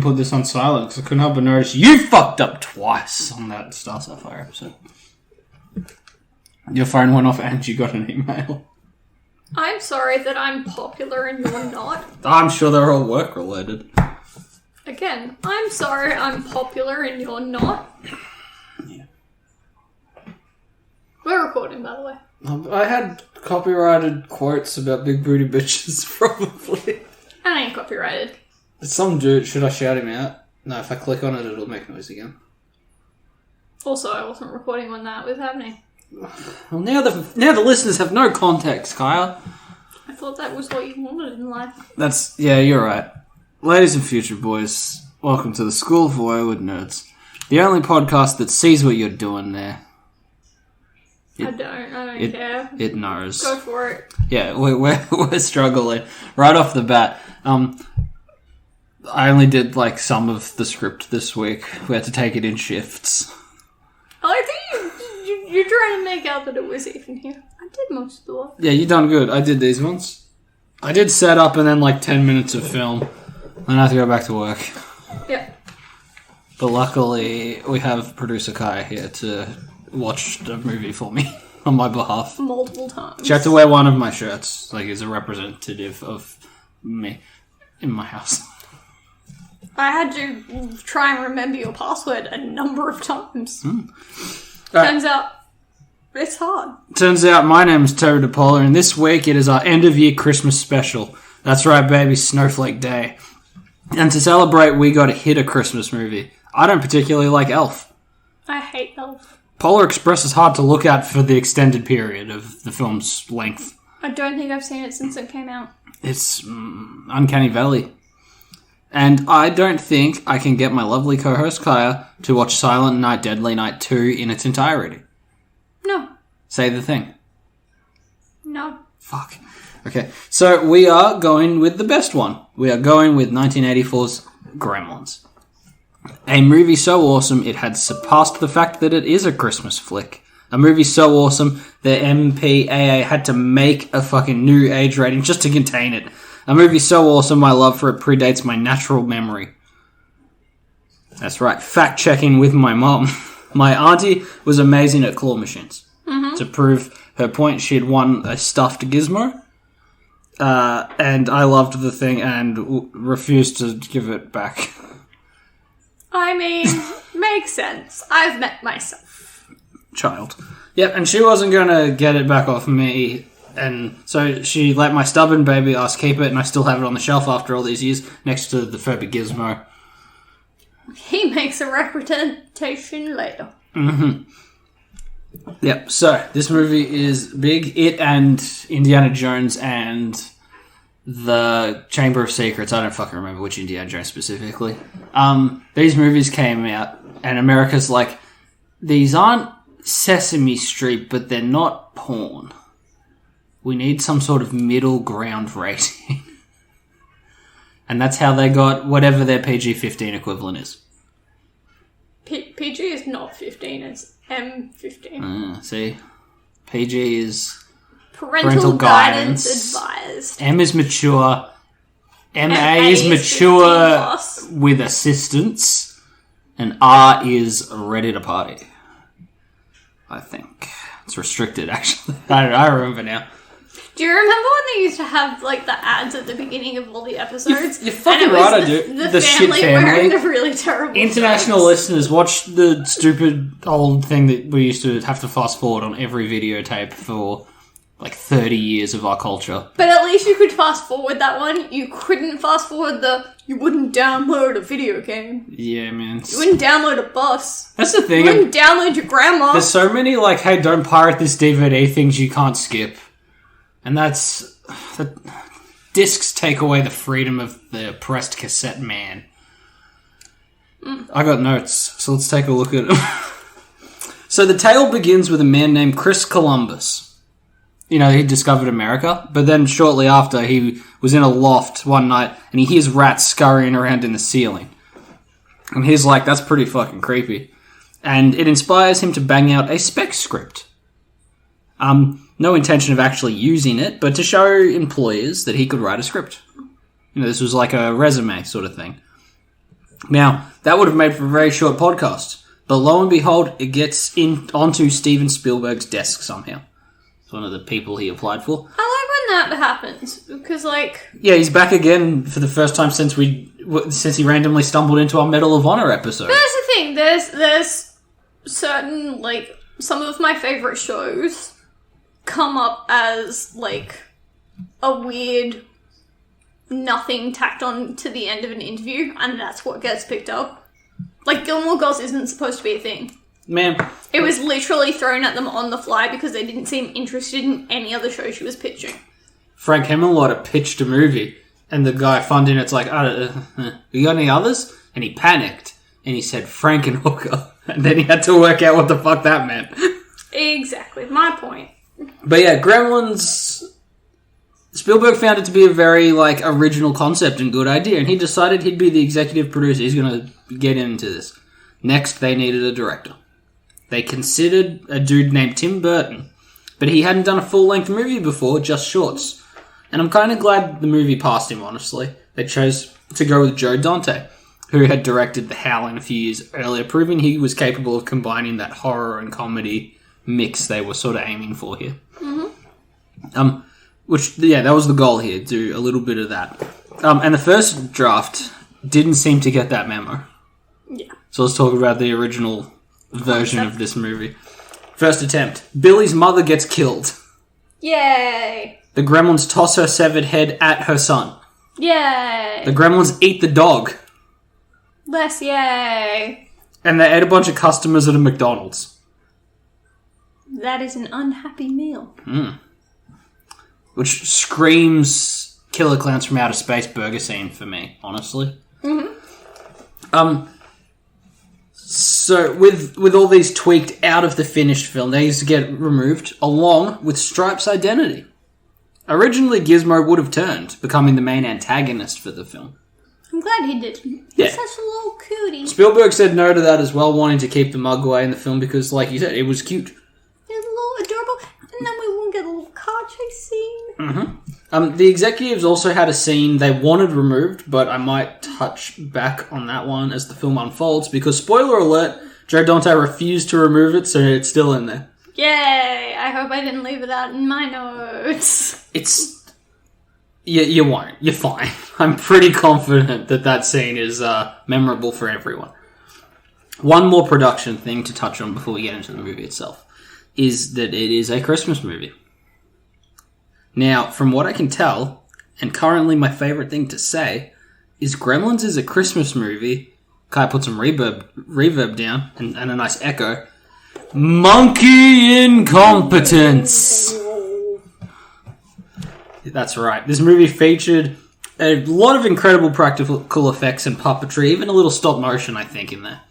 put this on silent because I couldn't help but notice you fucked up twice on that Star Sapphire episode. Your phone went off and you got an email. I'm sorry that I'm popular and you're not. I'm sure they're all work related. Again, I'm sorry I'm popular and you're not. Yeah. We're recording, by the way. I had copyrighted quotes about big booty bitches, probably. And I ain't copyrighted. Some dude, should I shout him out? No, if I click on it, it'll make noise again. Also, I wasn't recording when that was happening. Well, now the listeners have no context, Kyle. I thought that was what you wanted in life. Yeah, you're right. Ladies and future boys, welcome to the School of Wayward Nerds. The only podcast that sees what you're doing there. I don't care. It knows. Go for it. Yeah, we're struggling. Right off the bat. I only did some of the script this week. We had to take it in shifts. I think you're trying to make out that it was even here. I did most of the work. Yeah, you done good. I did these ones. I did set up and then 10 minutes of film. Then I have to go back to work. Yeah. But luckily, we have producer Kaya here to watch the movie for me on my behalf. Multiple times. She had to wear one of my shirts, as a representative of me in my house. I had to try and remember your password a number of times. Right. Turns out, it's hard. Turns out my name is Terry DePaula, and this week it is our end-of-year Christmas special. That's right, baby, Snowflake Day. And to celebrate, we got to hit a Christmas movie. I don't particularly like Elf. I hate Elf. Polar Express is hard to look at for the extended period of the film's length. I don't think I've seen it since it came out. It's Uncanny Valley. And I don't think I can get my lovely co-host Kaya to watch Silent Night, Deadly Night 2 in its entirety. No. Say the thing. No. Fuck. Okay, so we are going with the best one. We are going with 1984's Gremlins. A movie so awesome it had surpassed the fact that it is a Christmas flick. A movie so awesome the MPAA had to make a fucking new age rating just to contain it. A movie so awesome my love for it predates my natural memory. That's right, fact-checking with my mom. My auntie was amazing at claw machines. Mm-hmm. To prove her point, she had won a stuffed gizmo. And I loved the thing and refused to give it back. I mean, makes sense. I've met myself. Child. Yep, and she wasn't going to get it back off me. And so she let my stubborn baby ass keep it, and I still have it on the shelf after all these years, next to the Furby Gizmo. He makes a representation later. Mm-hmm. Yep, so this movie is big. It and Indiana Jones and the Chamber of Secrets. I don't fucking remember which Indiana Jones specifically. These movies came out, and America's like, these aren't Sesame Street, but they're not porn. We need some sort of middle ground rating. And that's how they got whatever their PG-15 equivalent is. PG is not 15, it's M15. See? PG is parental guidance advised. M is mature. MA is mature with assistance. And R is ready to party. I think. It's restricted, actually. I remember now. Do you remember when they used to have, the ads at the beginning of all the episodes? You're fucking right, I do. The family shit family. wearing the really terrible International clothes. listeners, watch the stupid old thing that we used to have to fast forward on every videotape for, 30 years of our culture. But at least you could fast forward that one. You couldn't fast forward you wouldn't download a video game. Yeah, man. You wouldn't download a bus. That's the thing. You wouldn't download your grandma. There's so many, hey, don't pirate this DVD things you can't skip. And discs take away the freedom of the pressed cassette man. I got notes, so let's take a look at them. So the tale begins with a man named Chris Columbus. He discovered America, but then shortly after he was in a loft one night and he hears rats scurrying around in the ceiling. And he's like, that's pretty fucking creepy. And it inspires him to bang out a spec script. No intention of actually using it, but to show employers that he could write a script. This was like a resume sort of thing. Now, that would have made for a very short podcast. But lo and behold, it gets onto Steven Spielberg's desk somehow. It's one of the people he applied for. I like when that happens, because, like... Yeah, he's back again for the first time since he randomly stumbled into our Medal of Honor episode. But that's the thing, there's certain, like, some of my favourite shows come up as, like, a weird nothing tacked on to the end of an interview, and that's what gets picked up. Like, Gilmore Girls isn't supposed to be a thing. Man. It was literally thrown at them on the fly because they didn't seem interested in any other show she was pitching. Frank Hemmelweider pitched a movie, and the guy funding it's like, you got any others? And he panicked, and he said Frankenhooker, and then he had to work out what the fuck that meant. Exactly, my point. But yeah, Gremlins... Spielberg found it to be a very, like, original concept and good idea, and he decided he'd be the executive producer. He's going to get into this. Next, they needed a director. They considered a dude named Tim Burton, but he hadn't done a full-length movie before, just shorts. And I'm kind of glad the movie passed him, honestly. They chose to go with Joe Dante, who had directed The Howling a few years earlier, proving he was capable of combining that horror and comedy mix they were sort of aiming for here. Mm-hmm. That was the goal here, do a little bit of that. And the first draft didn't seem to get that memo. Yeah. So let's talk about the original version of this movie. First attempt. Billy's mother gets killed. Yay! The Gremlins toss her severed head at her son. Yay! The Gremlins eat the dog. Less yay! And they ate a bunch of customers at a McDonald's. That is an unhappy meal. Which screams Killer Clowns from Outer Space burger scene for me, honestly. Mm-hmm. So with all these tweaked out of the finished film, they used to get removed, along with Stripe's identity. Originally, Gizmo would have turned, becoming the main antagonist for the film. I'm glad he did. He's such a little cutie. Spielberg said no to that as well, wanting to keep the Mugwai in the film because, like you said, it was cute. It was a little adorable, and then we won't get a little car chase scene. Mm-hmm. The executives also had a scene they wanted removed, but I might touch back on that one as the film unfolds, because, spoiler alert, Joe Dante refused to remove it, so it's still in there. Yay! I hope I didn't leave it out in my notes. You won't. You're fine. I'm pretty confident that scene is memorable for everyone. One more production thing to touch on before we get into the movie itself is that it is a Christmas movie. Now, from what I can tell, and currently my favourite thing to say, is Gremlins is a Christmas movie. Kai put some reverb down and a nice echo. Monkey incompetence! That's right. This movie featured a lot of incredible practical effects and puppetry, even a little stop motion, I think, in there.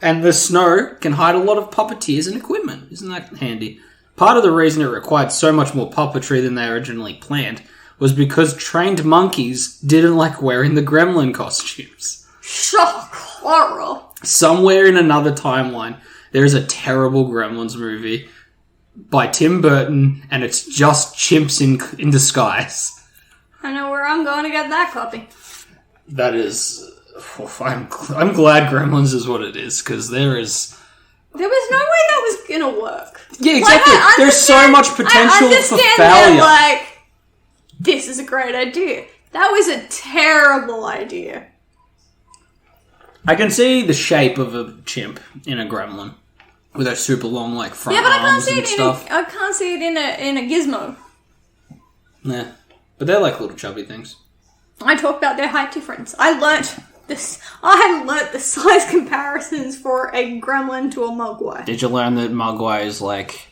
And the snow can hide a lot of puppeteers and equipment. Isn't that handy? Part of the reason it required so much more puppetry than they originally planned was because trained monkeys didn't like wearing the gremlin costumes. Shock horror. Somewhere in another timeline, there is a terrible Gremlins movie by Tim Burton, and it's just chimps in disguise. I know where I'm going to get that copy. That is... I'm glad Gremlins is what it is, because there was no way that was going to work. Yeah, exactly. There's so much potential for failure. That, this is a great idea. That was a terrible idea. I can see the shape of a chimp in a gremlin with those super long, like, front arms and stuff. I can't see it in a gizmo. Nah. But they're like little chubby things. I talk about their height difference. I learnt the size comparisons for a gremlin to a mugwai. Did you learn that mugwai is like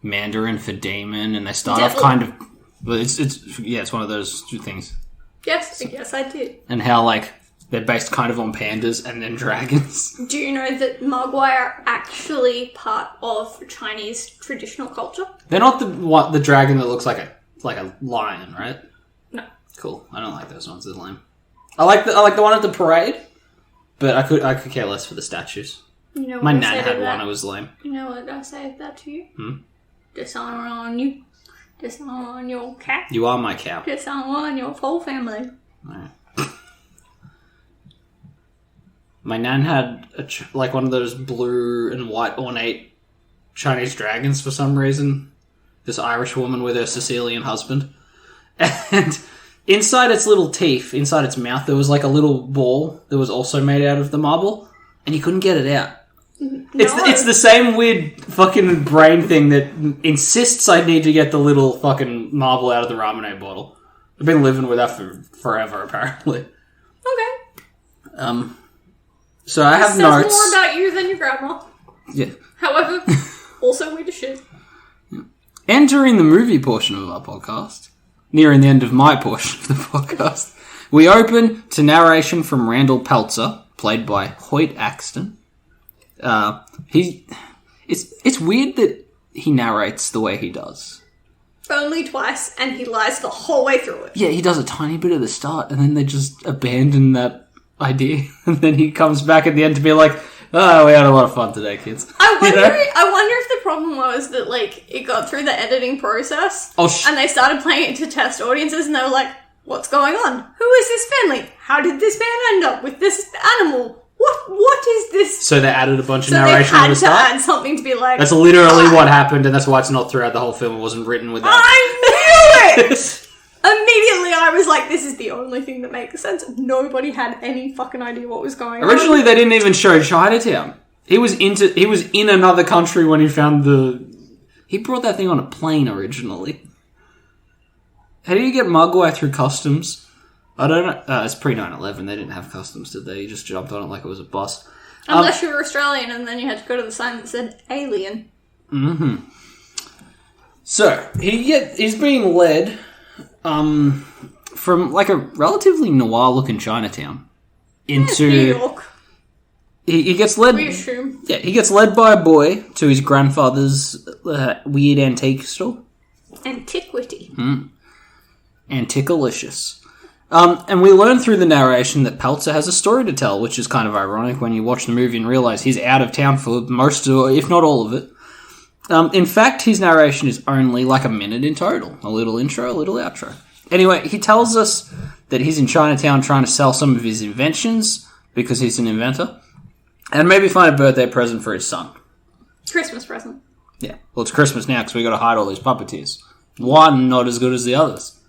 Mandarin for demon, and they start off kind of... It's one of those two things. Yes, I did. And how, like, they're based kind of on pandas and then dragons. Do you know that Mogwai are actually part of Chinese traditional culture? They're not the dragon that looks like a lion, right? No. Cool. I don't like those ones. They're lame. I like the one at the parade, but I could care less for the statues. You know what My I nan say had to one. that? It was lame. You know what I say to that to you? Hmm? Dishonor on you. Dishonor on your cat. You are my cow. Dishonor on your whole family. Alright. My nan had like one of those blue and white ornate Chinese dragons for some reason. This Irish woman with her Sicilian husband. And inside its little teeth, inside its mouth, there was like a little ball that was also made out of the marble, and you couldn't get it out. No. It's the same weird fucking brain thing that insists I need to get the little fucking marble out of the ramen bottle. I've been living with that for forever, apparently. Okay. So I have Says notes. more about you than your grandma. Yeah. However, also weird as shit. Entering the movie portion of our podcast, nearing the end of my portion of the podcast, we open to narration from Randall Peltzer, played by Hoyt Axton. It's weird that he narrates the way he does. Only twice, and he lies the whole way through it. Yeah, he does a tiny bit at the start, and then they just abandon that idea, and then he comes back at the end to be like, "Oh, we had a lot of fun today, kids." I wonder if the problem was that, like, it got through the editing process, and they started playing it to test audiences, and they were like, what's going on? Who is this family? How did this man end up with this animal? What is this? So they added a bunch of So they narration at had the to start? add something to be like... That's literally what happened, and that's why it's not throughout the whole film. It wasn't written with that. I knew it! Immediately I was like, this is the only thing that makes sense. Nobody had any fucking idea what was going on. Originally, they didn't even show Chinatown. He was in another country when he found he brought that thing on a plane originally. How do you get Mugwai through customs? I don't know. It's pre 9/11. They didn't have customs, did they? You just jumped on it like it was a bus. Unless you were Australian and then you had to go to the sign that said alien. Mm-hmm. So, he's being led from like a relatively noir-looking Chinatown into... New York. He gets led... We assume. Yeah, he gets led by a boy to his grandfather's weird antique store. Antiquity. Anticalicious. And we learn through the narration that Peltzer has a story to tell, which is kind of ironic when you watch the movie and realise he's out of town for most of, if not all of it. In fact, his narration is only like a minute in total. A little intro, a little outro. Anyway, he tells us that he's in Chinatown trying to sell some of his inventions, because he's an inventor, and maybe find a birthday present for his son. Christmas present. Yeah, well, it's Christmas now because we got to hide all these puppeteers. One not as good as the others.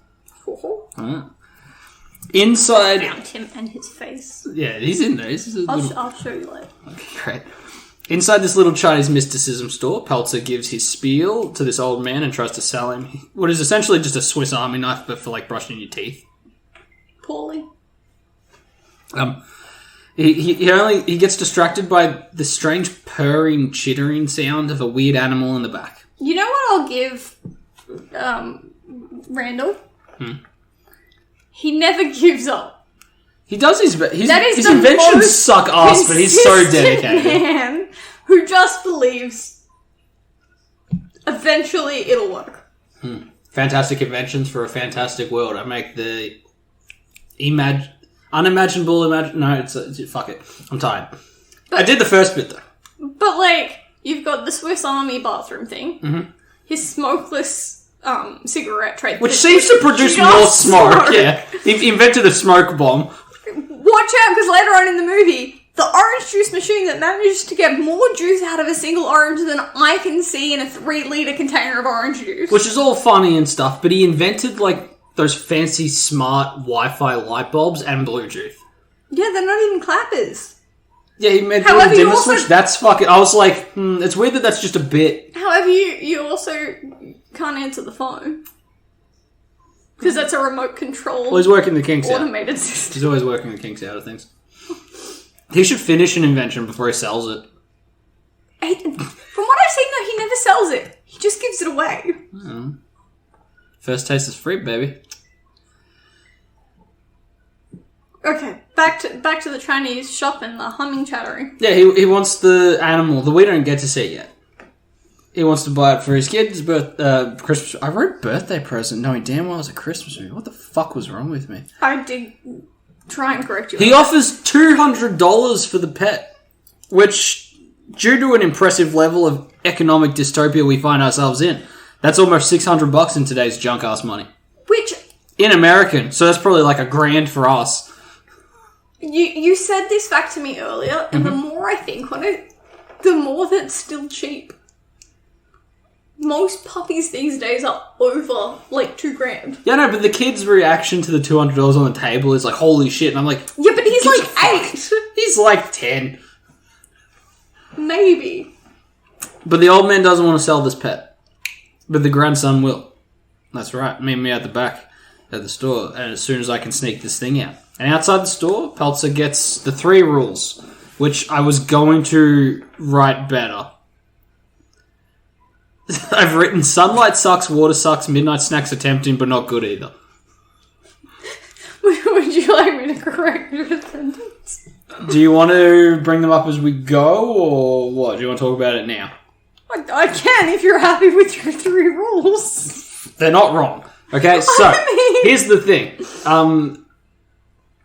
Inside... I found him and his face. Yeah, he's in there. I'll show you later. Okay, great. Inside this little Chinese mysticism store, Peltzer gives his spiel to this old man and tries to sell him what is essentially just a Swiss Army knife, but for like brushing your teeth. Poorly. He gets distracted by the strange purring, chittering sound of a weird animal in the back. You know what I'll give Randall? He never gives up. He does his the inventions most suck ass, but he's so dedicated. Man who just believes eventually it'll work. Fantastic inventions for a fantastic world. I make the unimaginable. No, fuck it. I'm tired. I did the first bit though. But like, you've got the Swiss Army bathroom thing. His smokeless cigarette tray, which seems to produce more smoke. Yeah, he invented a smoke bomb. Watch out, because later on in the movie, the orange juice machine that manages to get more juice out of a single orange than I can see in a 3-litre container of orange juice. Which is all funny and stuff, but he invented like those fancy smart Wi-Fi light bulbs and Bluetooth. Yeah, they're not even clappers. Yeah, he made the dimmer switch. That's fucking... I was like, it's weird that that's just a bit. However, you also can't answer the phone. Because that's a remote control. Well, he's working the kinks out. Automated system. He's always working the kinks out of things. He should finish an invention before he sells it. From what I've seen, though, he never sells it. He just gives it away. First taste is free, baby. Okay, back to the Chinese shop and the humming chattering. Yeah, he wants the animal that we don't get to see yet. He wants to buy it for his kid's Christmas. I wrote birthday present knowing damn well it was a Christmas movie. What the fuck was wrong with me? I did try and correct you. He offers $200 for the pet, which, due to an impressive level of economic dystopia we find ourselves in, that's almost $600 in today's junk-ass money. Which... In American, so that's probably like $1,000 for us. You said this fact to me earlier, and the more I think on it, the more that's still cheap. Most puppies these days are over, like, $2,000. Yeah, no, but the kid's reaction to the $200 on the table is like, holy shit, and I'm like... Yeah, but he's like 8. He's like 10. Maybe. But the old man doesn't want to sell this pet. But the grandson will. That's right. Meet me at the back at the store, and as soon as I can sneak this thing out. And outside the store, Peltzer gets the 3 rules, which I was going to write better. I've written, sunlight sucks, water sucks, midnight snacks are tempting, but not good either. Would you like me to correct your sentence? Do you want to bring them up as we go, or what? Do you want to talk about it now? I can if you're happy with your 3 rules. They're not wrong. Okay, so, here's the thing.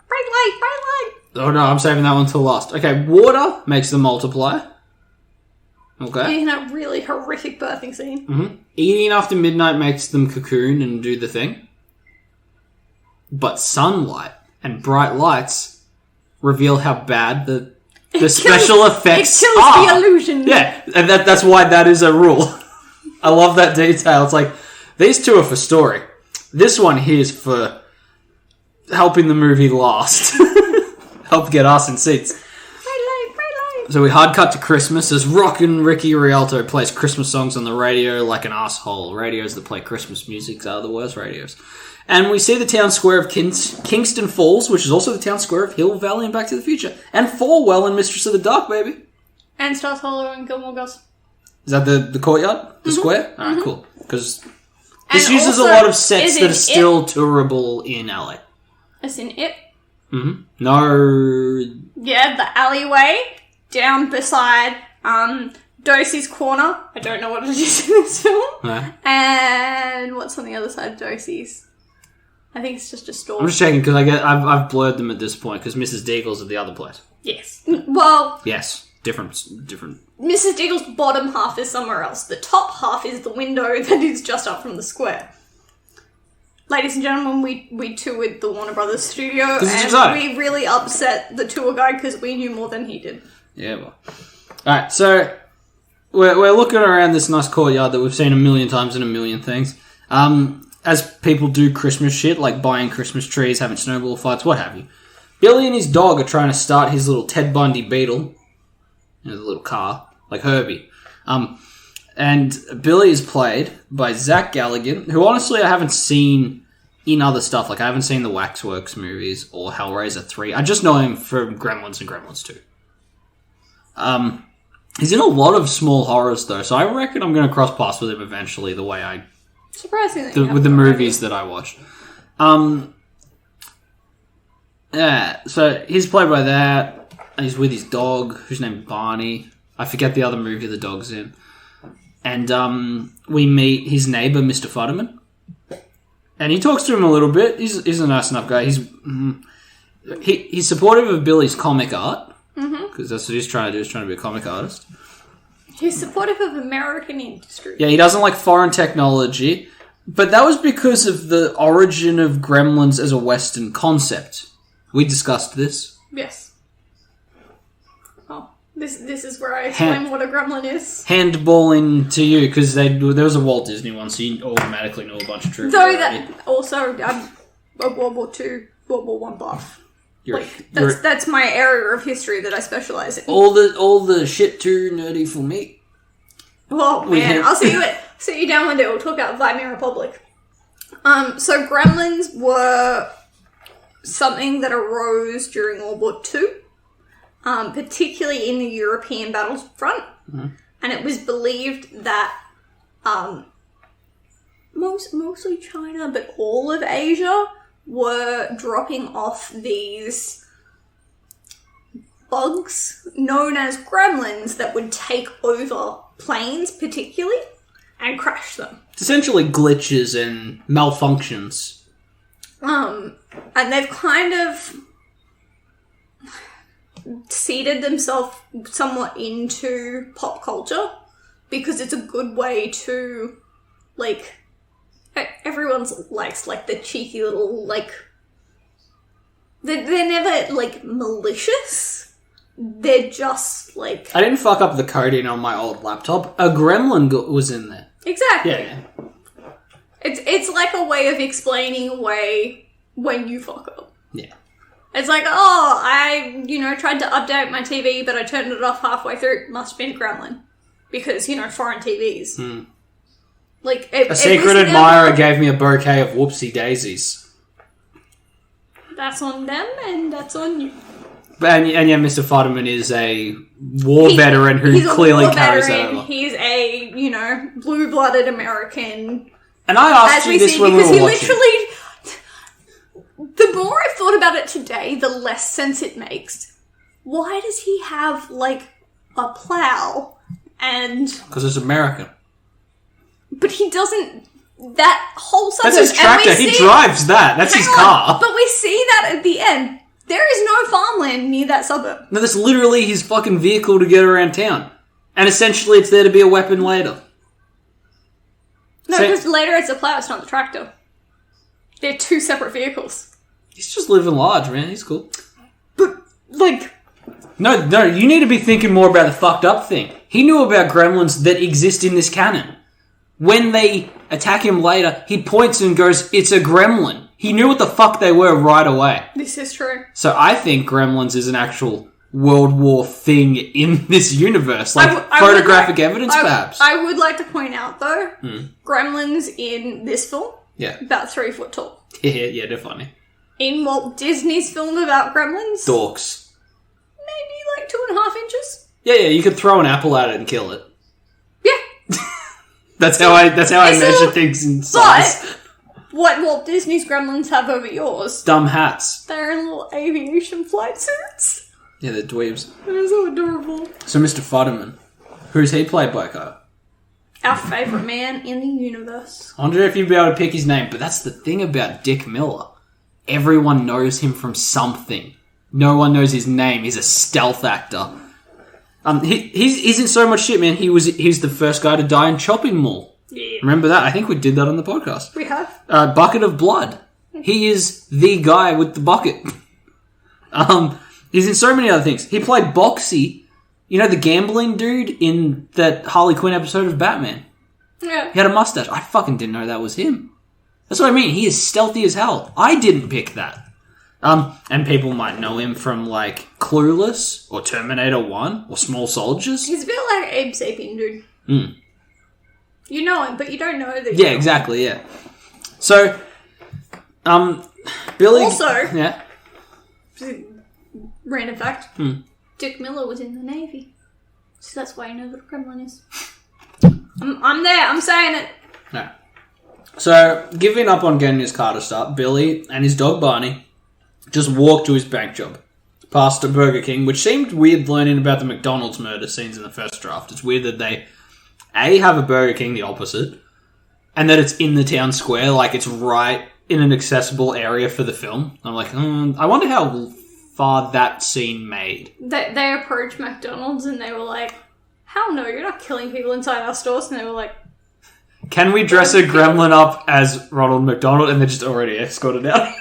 Bright light. Oh no, I'm saving that one till last. Okay, water makes them multiply. Okay. In a really horrific birthing scene. Mm-hmm. Eating after midnight makes them cocoon and do the thing. But sunlight and bright lights reveal how bad the special effects are. It kills the illusion. Yeah, and that's why that is a rule. I love that detail. It's like, these 2 are for story. This one here is for helping the movie last. Help get us in seats. Bright light. So we hard cut to Christmas as Rockin' Ricky Rialto plays Christmas songs on the radio like an asshole. Radios that play Christmas music are the worst radios. And we see the town square of Kingston Falls, which is also the town square of Hill Valley and Back to the Future. And Falwell and Mistress of the Dark, baby. And Stars Hollow and Gilmore Girls. Is that the courtyard? The square? Alright, cool. Because this And uses a also, lot of sets is that are it still tourable in LA. As in it? Mm-hmm. No. Yeah, the alleyway down beside Dosey's Corner. I don't know what it is in this film. Yeah. And what's on the other side of Dosey's? I think it's just a store. I'm just checking because I've blurred them at this point because Mrs. Deagle's at the other place. Yes. Well... Yes. Different. Mrs. Deagle's bottom half is somewhere else. The top half is the window that is just up from the square. Ladies and gentlemen, we toured the Warner Brothers studio and we really upset the tour guide because we knew more than he did. Yeah, well. Alright, so we're looking around this nice courtyard that we've seen a million times in a million things. As people do Christmas shit, like buying Christmas trees, having snowball fights, what have you. Billy and his dog are trying to start his little Ted Bundy Beetle. You know, the little car, like Herbie. And Billy is played by Zach Galligan, who honestly I haven't seen in other stuff. Like, I haven't seen the Waxworks movies or Hellraiser 3. I just know him from Gremlins and Gremlins 2. He's in a lot of small horrors, though, so I reckon I'm going to cross paths with him eventually, the way I... Surprisingly. with the movies that I watched. Yeah, so he's played by that, and he's with his dog, who's named Barney. I forget the other movie the dog's in. And we meet his neighbour, Mr. Futterman. And he talks to him a little bit. He's a nice enough guy. He's supportive of Billy's comic art. Because that's what he's trying to do. He's trying to be a comic artist. He's supportive of American industry. Yeah, he doesn't like foreign technology. But that was because of the origin of Gremlins as a Western concept. We discussed this. Yes. Oh, this is where I explain what a gremlin is. Handballing to you, because there was a Walt Disney one, so you automatically know a bunch of trivia. Though that also, I'm a World War II, World War I buff. That's my area of history that I specialise in. All the shit too nerdy for me. Oh man, I'll see you down one day. We'll talk about Vladimir Republic. So Gremlins were something that arose during World War II, particularly in the European battlefront, and it was believed that mostly China, but all of Asia were dropping off these bugs known as gremlins that would take over planes particularly and crash them. It's essentially glitches and malfunctions. And they've kind of seeded themselves somewhat into pop culture because it's a good way to, like, everyone likes, like, the cheeky little, like, They're never, like, malicious. They're just, like... I didn't fuck up the coding on my old laptop. A gremlin was in there. Exactly. Yeah. It's like a way of explaining away when you fuck up. Yeah. It's like, oh, I, tried to update my TV, but I turned it off halfway through. Must have been a gremlin. Because, foreign TVs. Like, a secret admirer gave me a bouquet of whoopsie daisies. That's on them, and that's on you. And yeah, Mr. Futterman is a war veteran who clearly carries over. He's a, blue-blooded American. And I asked you this when we were watching. Because he literally... The more I've thought about it today, the less sense it makes. Why does he have, like, a plow and... Because it's American. But he doesn't... That whole suburb... That's his tractor. He drives that. That's his car. But we see that at the end. There is no farmland near that suburb. No, that's literally his fucking vehicle to get around town. And essentially it's there to be a weapon later. No, because later it's a plow, it's not the tractor. They're two separate vehicles. He's just living large, man. He's cool. But, like... No, you need to be thinking more about the fucked up thing. He knew about gremlins that exist in this canon. When they attack him later, he points and goes, it's a gremlin. He knew what the fuck they were right away. This is true. So I think gremlins is an actual World War thing in this universe. Like photographic evidence, perhaps. I would like to point out, though, gremlins in this film, about 3 foot tall. Yeah, they're funny. In Walt Disney's film about gremlins... Dorks. Maybe like 2.5 inches. Yeah, you could throw an apple at it and kill it. Yeah. That's how I measure things in size. But what Walt Disney's gremlins have over yours? Dumb hats. They're in little aviation flight suits. Yeah, they're dweebs. They're so adorable. So Mr. Futterman, who's he played by, Kyle? Our favourite man in the universe. I wonder if you'd be able to pick his name, but that's the thing about Dick Miller. Everyone knows him from something. No one knows his name. He's a stealth actor. He's in so much shit, man. He's the first guy to die in Chopping Mall. Yeah. Remember that? I think we did that on the podcast. We have. Bucket of Blood. He is the guy with the bucket. He's in so many other things. He played Boxy, the gambling dude in that Harley Quinn episode of Batman. Yeah. He had a mustache. I fucking didn't know that was him. That's what I mean. He is stealthy as hell. I didn't pick that. And people might know him from, like, Clueless, or Terminator 1, or Small Soldiers. He's a bit like Abe Sapien, dude. You know him, but you don't know that. Yeah, exactly, yeah. So, Billy... Also... Yeah? Random fact. Dick Miller was in the Navy. So that's why you know what a Gremlin is. I'm there, I'm saying it. No. So, giving up on getting his car to start, Billy and his dog Barney just walked to his bank job, past a Burger King, which seemed weird learning about the McDonald's murder scenes in the first draft. It's weird that they, A, have a Burger King the opposite, and that it's in the town square, like it's right in an accessible area for the film. I'm like, I wonder how far that scene made. They approached McDonald's and they were like, hell no, you're not killing people inside our stores. And they were like, can we dress a gremlin up as Ronald McDonald? And they just already escorted out.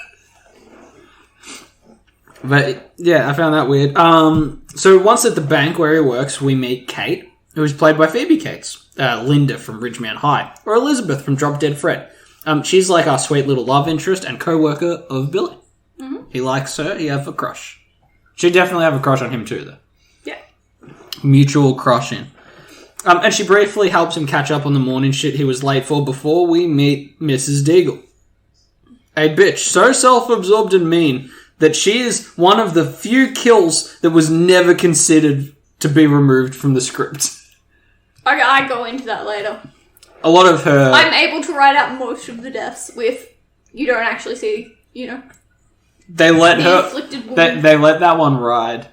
But, yeah, I found that weird. So once at the bank where he works, we meet Kate, who is played by Phoebe Cates. Linda from Ridgemount High. Or Elizabeth from Drop Dead Fred. She's like our sweet little love interest and co-worker of Billy. Mm-hmm. He likes her. He has a crush. She definitely have a crush on him too, though. Yeah. Mutual crushing. And she briefly helps him catch up on the morning shit he was late for before we meet Mrs. Deagle. A bitch so self-absorbed and mean that she is one of the few kills that was never considered to be removed from the script. I go into that later. A lot of her... I'm able to write out most of the deaths with, you don't actually see, They let her... inflicted wound. They let that one ride.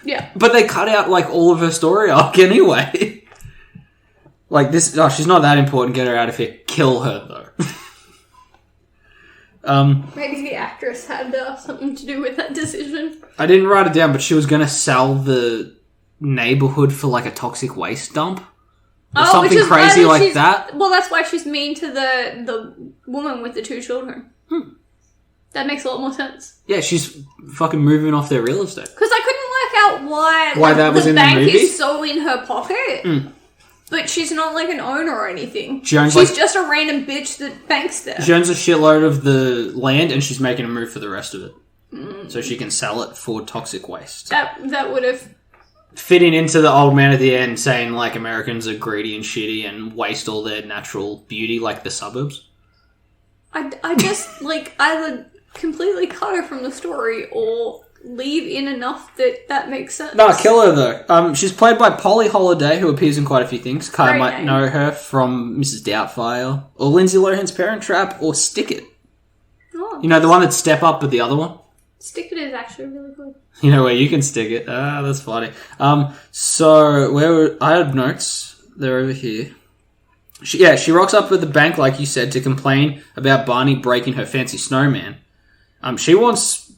Yeah. But they cut out, like, all of her story arc anyway. Like, this... Oh, she's not that important. Get her out of here. Kill her, though. Maybe the actress had something to do with that decision. I didn't write it down, but she was going to sell the neighborhood for, like, a toxic waste dump. Or something crazy like that. Well, that's why she's mean to the woman with the 2 children. That makes a lot more sense. Yeah, she's fucking moving off their real estate. Because I couldn't work out Why that was in the bank movie? is so in her pocket. But she's not like an owner or anything. She's just a random bitch that banks there. She owns a shitload of the land and she's making a move for the rest of it. So she can sell it for toxic waste. That would have... Fitting into the old man at the end saying, like, Americans are greedy and shitty and waste all their natural beauty like the suburbs. I just, like, either completely cut her from the story or leave in enough that makes sense. No, kill her, though. She's played by Polly Holiday, who appears in quite a few things. Kyle Great might name. know her from Mrs. Doubtfire, or Lindsay Lohan's Parent Trap, or Stick It. Oh, You know, the one that's Step Up, but the other one? Stick It is actually really good. You know where you can stick it. Ah, that's funny. So, I had notes. They're over here. She rocks up at the bank, like you said, to complain about Barney breaking her fancy snowman. She wants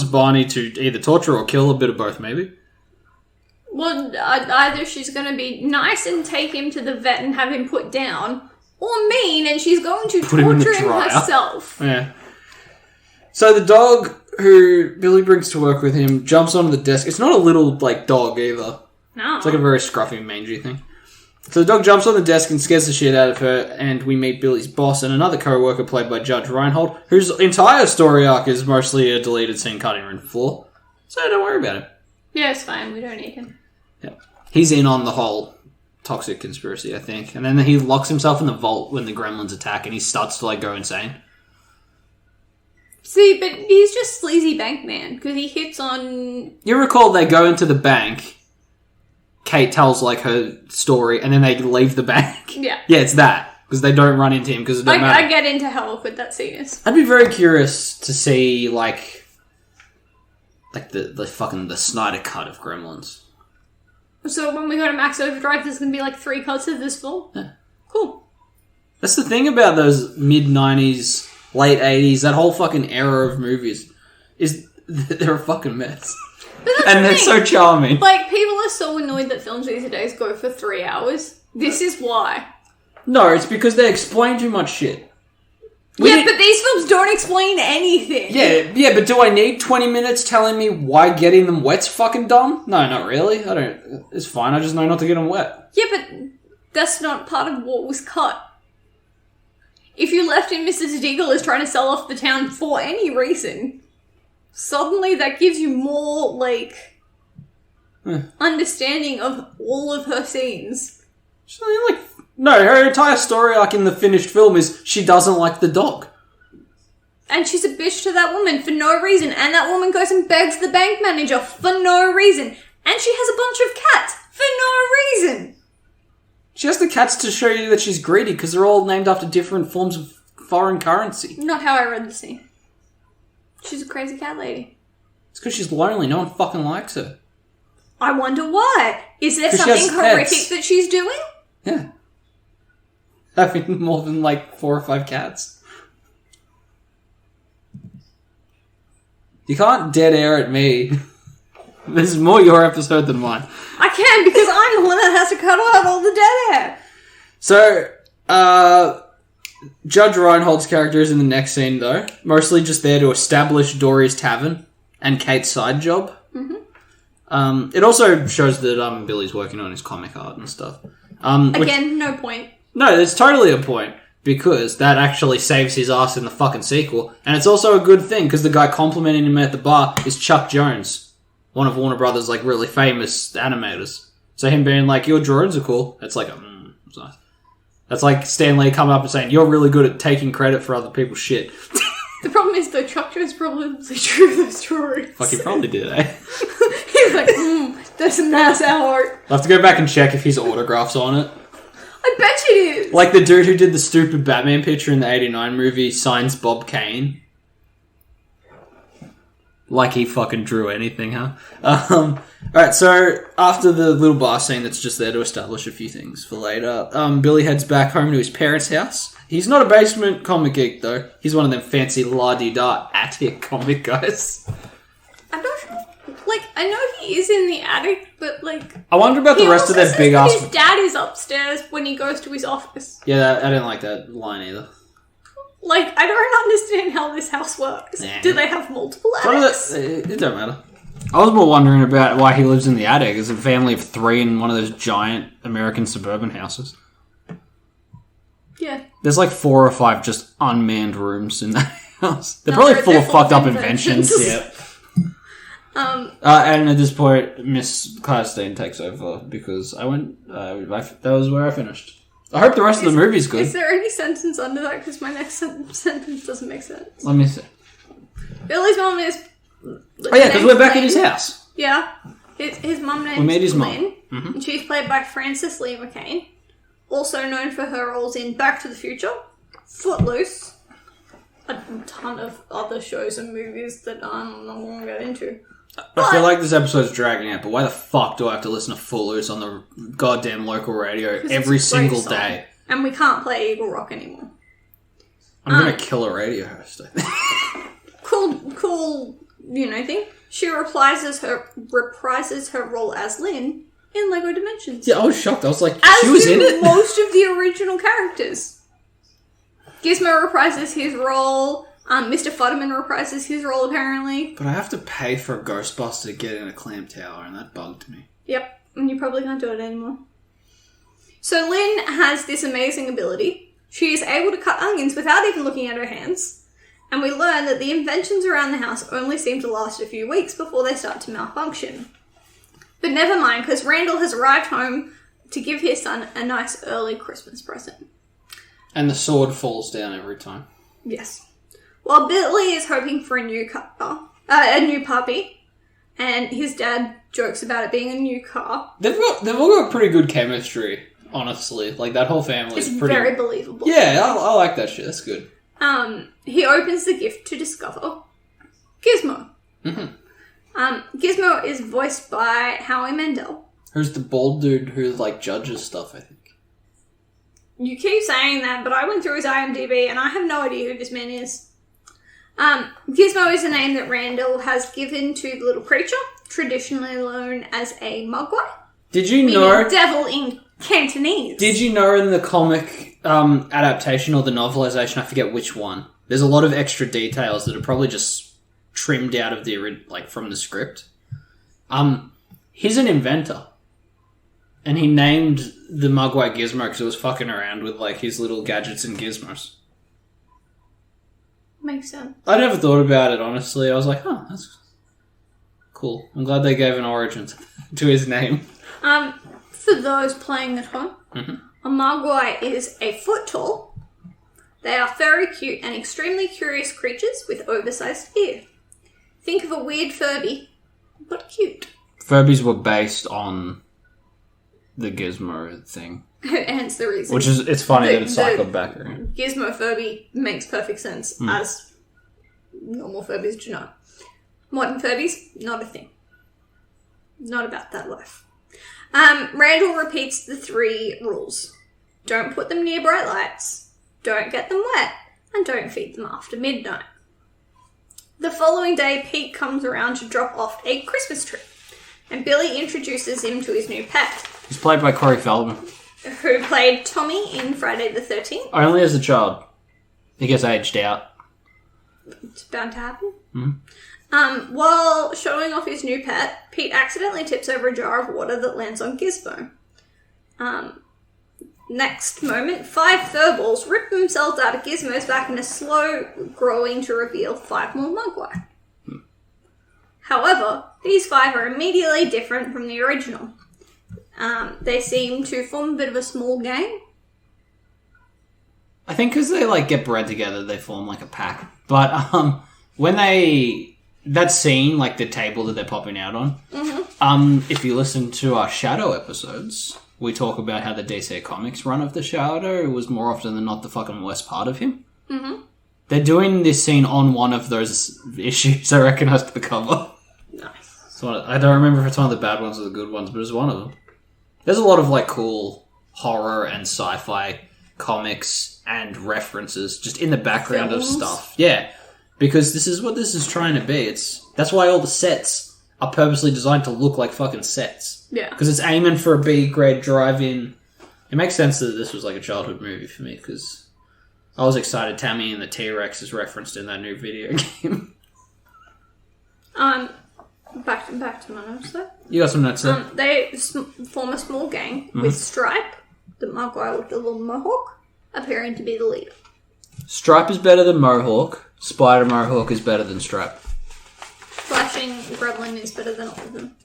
Barney to either torture or kill, a bit of both, maybe. Well, either she's going to be nice and take him to the vet and have him put down, or mean and she's going to Put him in the torture him dryer. herself. Yeah. So the dog who Billy brings to work with him jumps onto the desk. It's not a little, like, dog either. No. It's like a very scruffy, mangy thing. So the dog jumps on the desk and scares the shit out of her, and we meet Billy's boss and another co-worker played by Judge Reinhold, whose entire story arc is mostly a deleted scene cutting room floor. So don't worry about it. Yeah, it's fine. We don't need him. Yeah. He's in on the whole toxic conspiracy, I think. And then he locks himself in the vault when the gremlins attack, and he starts to, like, go insane. See, but he's just sleazy bank man, because he hits on... You recall they go into the bank... Kate tells, like, her story, and then they leave the bank. Yeah. Yeah, it's that. Because they don't run into him, because it don't matter. I get into how awkward that scene is. I'd be very curious to see, like the fucking, the Snyder cut of Gremlins. So when we go to Max Overdrive, there's going to be, like, 3 cuts of this film? Yeah. Cool. That's the thing about those mid-90s, late 80s, that whole fucking era of movies, is they're a fucking mess. And they're so charming. Like, people are so annoyed that films these days go for 3 hours. This is why. No, it's because they explain too much shit. But these films don't explain anything. Yeah, but do I need 20 minutes telling me why getting them wet's fucking dumb? No, not really. I don't. It's fine, I just know not to get them wet. Yeah, but that's not part of what was cut. If you left in Mrs. Deagle is trying to sell off the town for any reason... Suddenly that gives you more, like, understanding of all of her scenes. No, her entire story arc in the finished film is she doesn't like the dog. And she's a bitch to that woman for no reason. And that woman goes and begs the bank manager for no reason. And she has a bunch of cats for no reason. She has the cats to show you that she's greedy because they're all named after different forms of foreign currency. Not how I read the scene. She's a crazy cat lady. It's because she's lonely. No one fucking likes her. I wonder why. Is there 'Cause she something has horrific pets. that she's doing? Yeah. Having more than, like, 4 or 5 cats. You can't dead air at me. This is more your episode than mine. I can, because I'm the one that has to cut out all the dead air. So, Judge Reinhold's character is in the next scene, though. Mostly just there to establish Dory's tavern and Kate's side job. Mm-hmm. It also shows that Billy's working on his comic art and stuff. Again, no point. No, there's totally a point. Because that actually saves his ass in the fucking sequel. And it's also a good thing, because the guy complimenting him at the bar is Chuck Jones. One of Warner Brothers' like really famous animators. So him being like, your drawings are cool. It's like, it's nice. That's like Stan Lee coming up and saying, you're really good at taking credit for other people's shit. The problem is, though, Chuck Jones probably drew those drawings. Fuck, he probably did, eh? He's like, that's some nice art. I'll have to go back and check if his autograph's on it. I bet it is. Like the dude who did the stupid Batman picture in the 89 movie signs Bob Kane. Like he fucking drew anything, huh? Alright, so after the little bar scene that's just there to establish a few things for later, Billy heads back home to his parents' house. He's not a basement comic geek, though. He's one of them fancy la-di-da attic comic guys. I'm not sure. Like, I know he is in the attic, but, like... I wonder about the rest of that big ass... His dad is upstairs when he goes to his office. Yeah, I didn't like that line either. Like, I don't understand how this house works. Nah. Do they have multiple attics? It don't matter. I was more wondering about why he lives in the attic. It's a family of 3 in one of those giant American suburban houses. Yeah. There's like 4 or 5 just unmanned rooms in that house. They're probably full of fucked up inventions. Yeah. And at this point, Miss Kirstein takes over because I went. That was where I finished. I hope the rest of the movie's good. Is there any sentence under that? Because my next sentence doesn't make sense. Let me see. Billy's mom is. Oh yeah, because we're back at his house. Yeah. His mum named We made his Lynn. mum. And she's played by Frances Lee McCain. Also known for her roles in Back to the Future, Footloose, a ton of other shows and movies that I'm not going to get into. I feel like this episode's dragging out, but why the fuck do I have to listen to Footloose on the goddamn local radio every single day? And we can't play Eagle Rock anymore. I'm gonna kill a radio host, I think. Cool, thing. She reprises her role as Lynn in Lego Dimensions. Yeah, I was shocked. I was like, As she was in do it? most of the original characters. Gizmo reprises his role. Mr. Futterman reprises his role, apparently. But I have to pay for a Ghostbuster to get in a clam tower, and that bugged me. Yep, and you probably can't do it anymore. So Lynn has this amazing ability. She is able to cut onions without even looking at her hands. And we learn that the inventions around the house only seem to last a few weeks before they start to malfunction. But never mind, because Randall has arrived home to give his son a nice early Christmas present. And the sword falls down every time. Yes. While Billy is hoping for a new puppy, and his dad jokes about it being a new car. They've all got pretty good chemistry, honestly. Like, that whole family is pretty... very believable. Yeah, I like that shit. That's good. He opens the gift to discover Gizmo. Mm-hmm. Gizmo is voiced by Howie Mandel. Who's the bald dude who, like, judges stuff, I think. You keep saying that, but I went through his IMDb and I have no idea who this man is. Gizmo is a name that Randall has given to the little creature, traditionally known as a Mogwai. Did you know... devil in Cantonese. Did you know in the comic adaptation or the novelization, I forget which one, there's a lot of extra details that are probably just trimmed out of from the script. He's an inventor. And he named the Mogwai Gizmo because it was fucking around with, like, his little gadgets and gizmos. Makes sense. I never thought about it, honestly. I was like, oh, that's cool. I'm glad they gave an origin to his name. For those playing at home, a Mogwai is a foot tall. They are very cute and extremely curious creatures with oversized ear. Think of a weird Furby, but cute. Furbies were based on the Gizmo thing. Hence the reason. Which is, it's funny that it's cycled back around. Gizmo Furby makes perfect sense, as normal Furbies do not. Modern Furbies, not a thing. Not about that life. Randall repeats the 3 rules. Don't put them near bright lights, don't get them wet, and don't feed them after midnight. The following day, Pete comes around to drop off a Christmas tree, and Billy introduces him to his new pet. He's played by Corey Feldman. Who played Tommy in Friday the 13th. Only as a child. He gets aged out. It's bound to happen. Mm-hmm. While showing off his new pet, Pete accidentally tips over a jar of water that lands on Gizmo. Next moment, 5 furballs rip themselves out of Gizmo's back in a slow growing to reveal 5 more Mogwai. However, these 5 are immediately different from the original. They seem to form a bit of a small gang. I think because they, like, get bred together, they form, like, a pack. But, when that scene, like, the table that they're popping out on, if you listen to our Shadow episodes, we talk about how the DC Comics run of the Shadow was more often than not the fucking worst part of him. Mm-hmm. They're doing this scene on one of those issues. I recognized the cover. Nice. So I don't remember if it's one of the bad ones or the good ones, but it's one of them. There's a lot of, like, cool horror and sci-fi comics and references just in the background of stuff. Yeah, because this is what this is trying to be. That's why all the sets are purposely designed to look like fucking sets. Yeah. Because it's aiming for a B-grade drive-in. It makes sense that this was, like, a childhood movie for me, because I was excited Tammy and the T-Rex is referenced in that new video game. Back to my notes though. You got some notes there? They form a small gang with Stripe, the Mogwai with the little mohawk, appearing to be the leader. Stripe is better than Mohawk. Spider Mohawk is better than Stripe. Flashing Gremlin is better than all of them.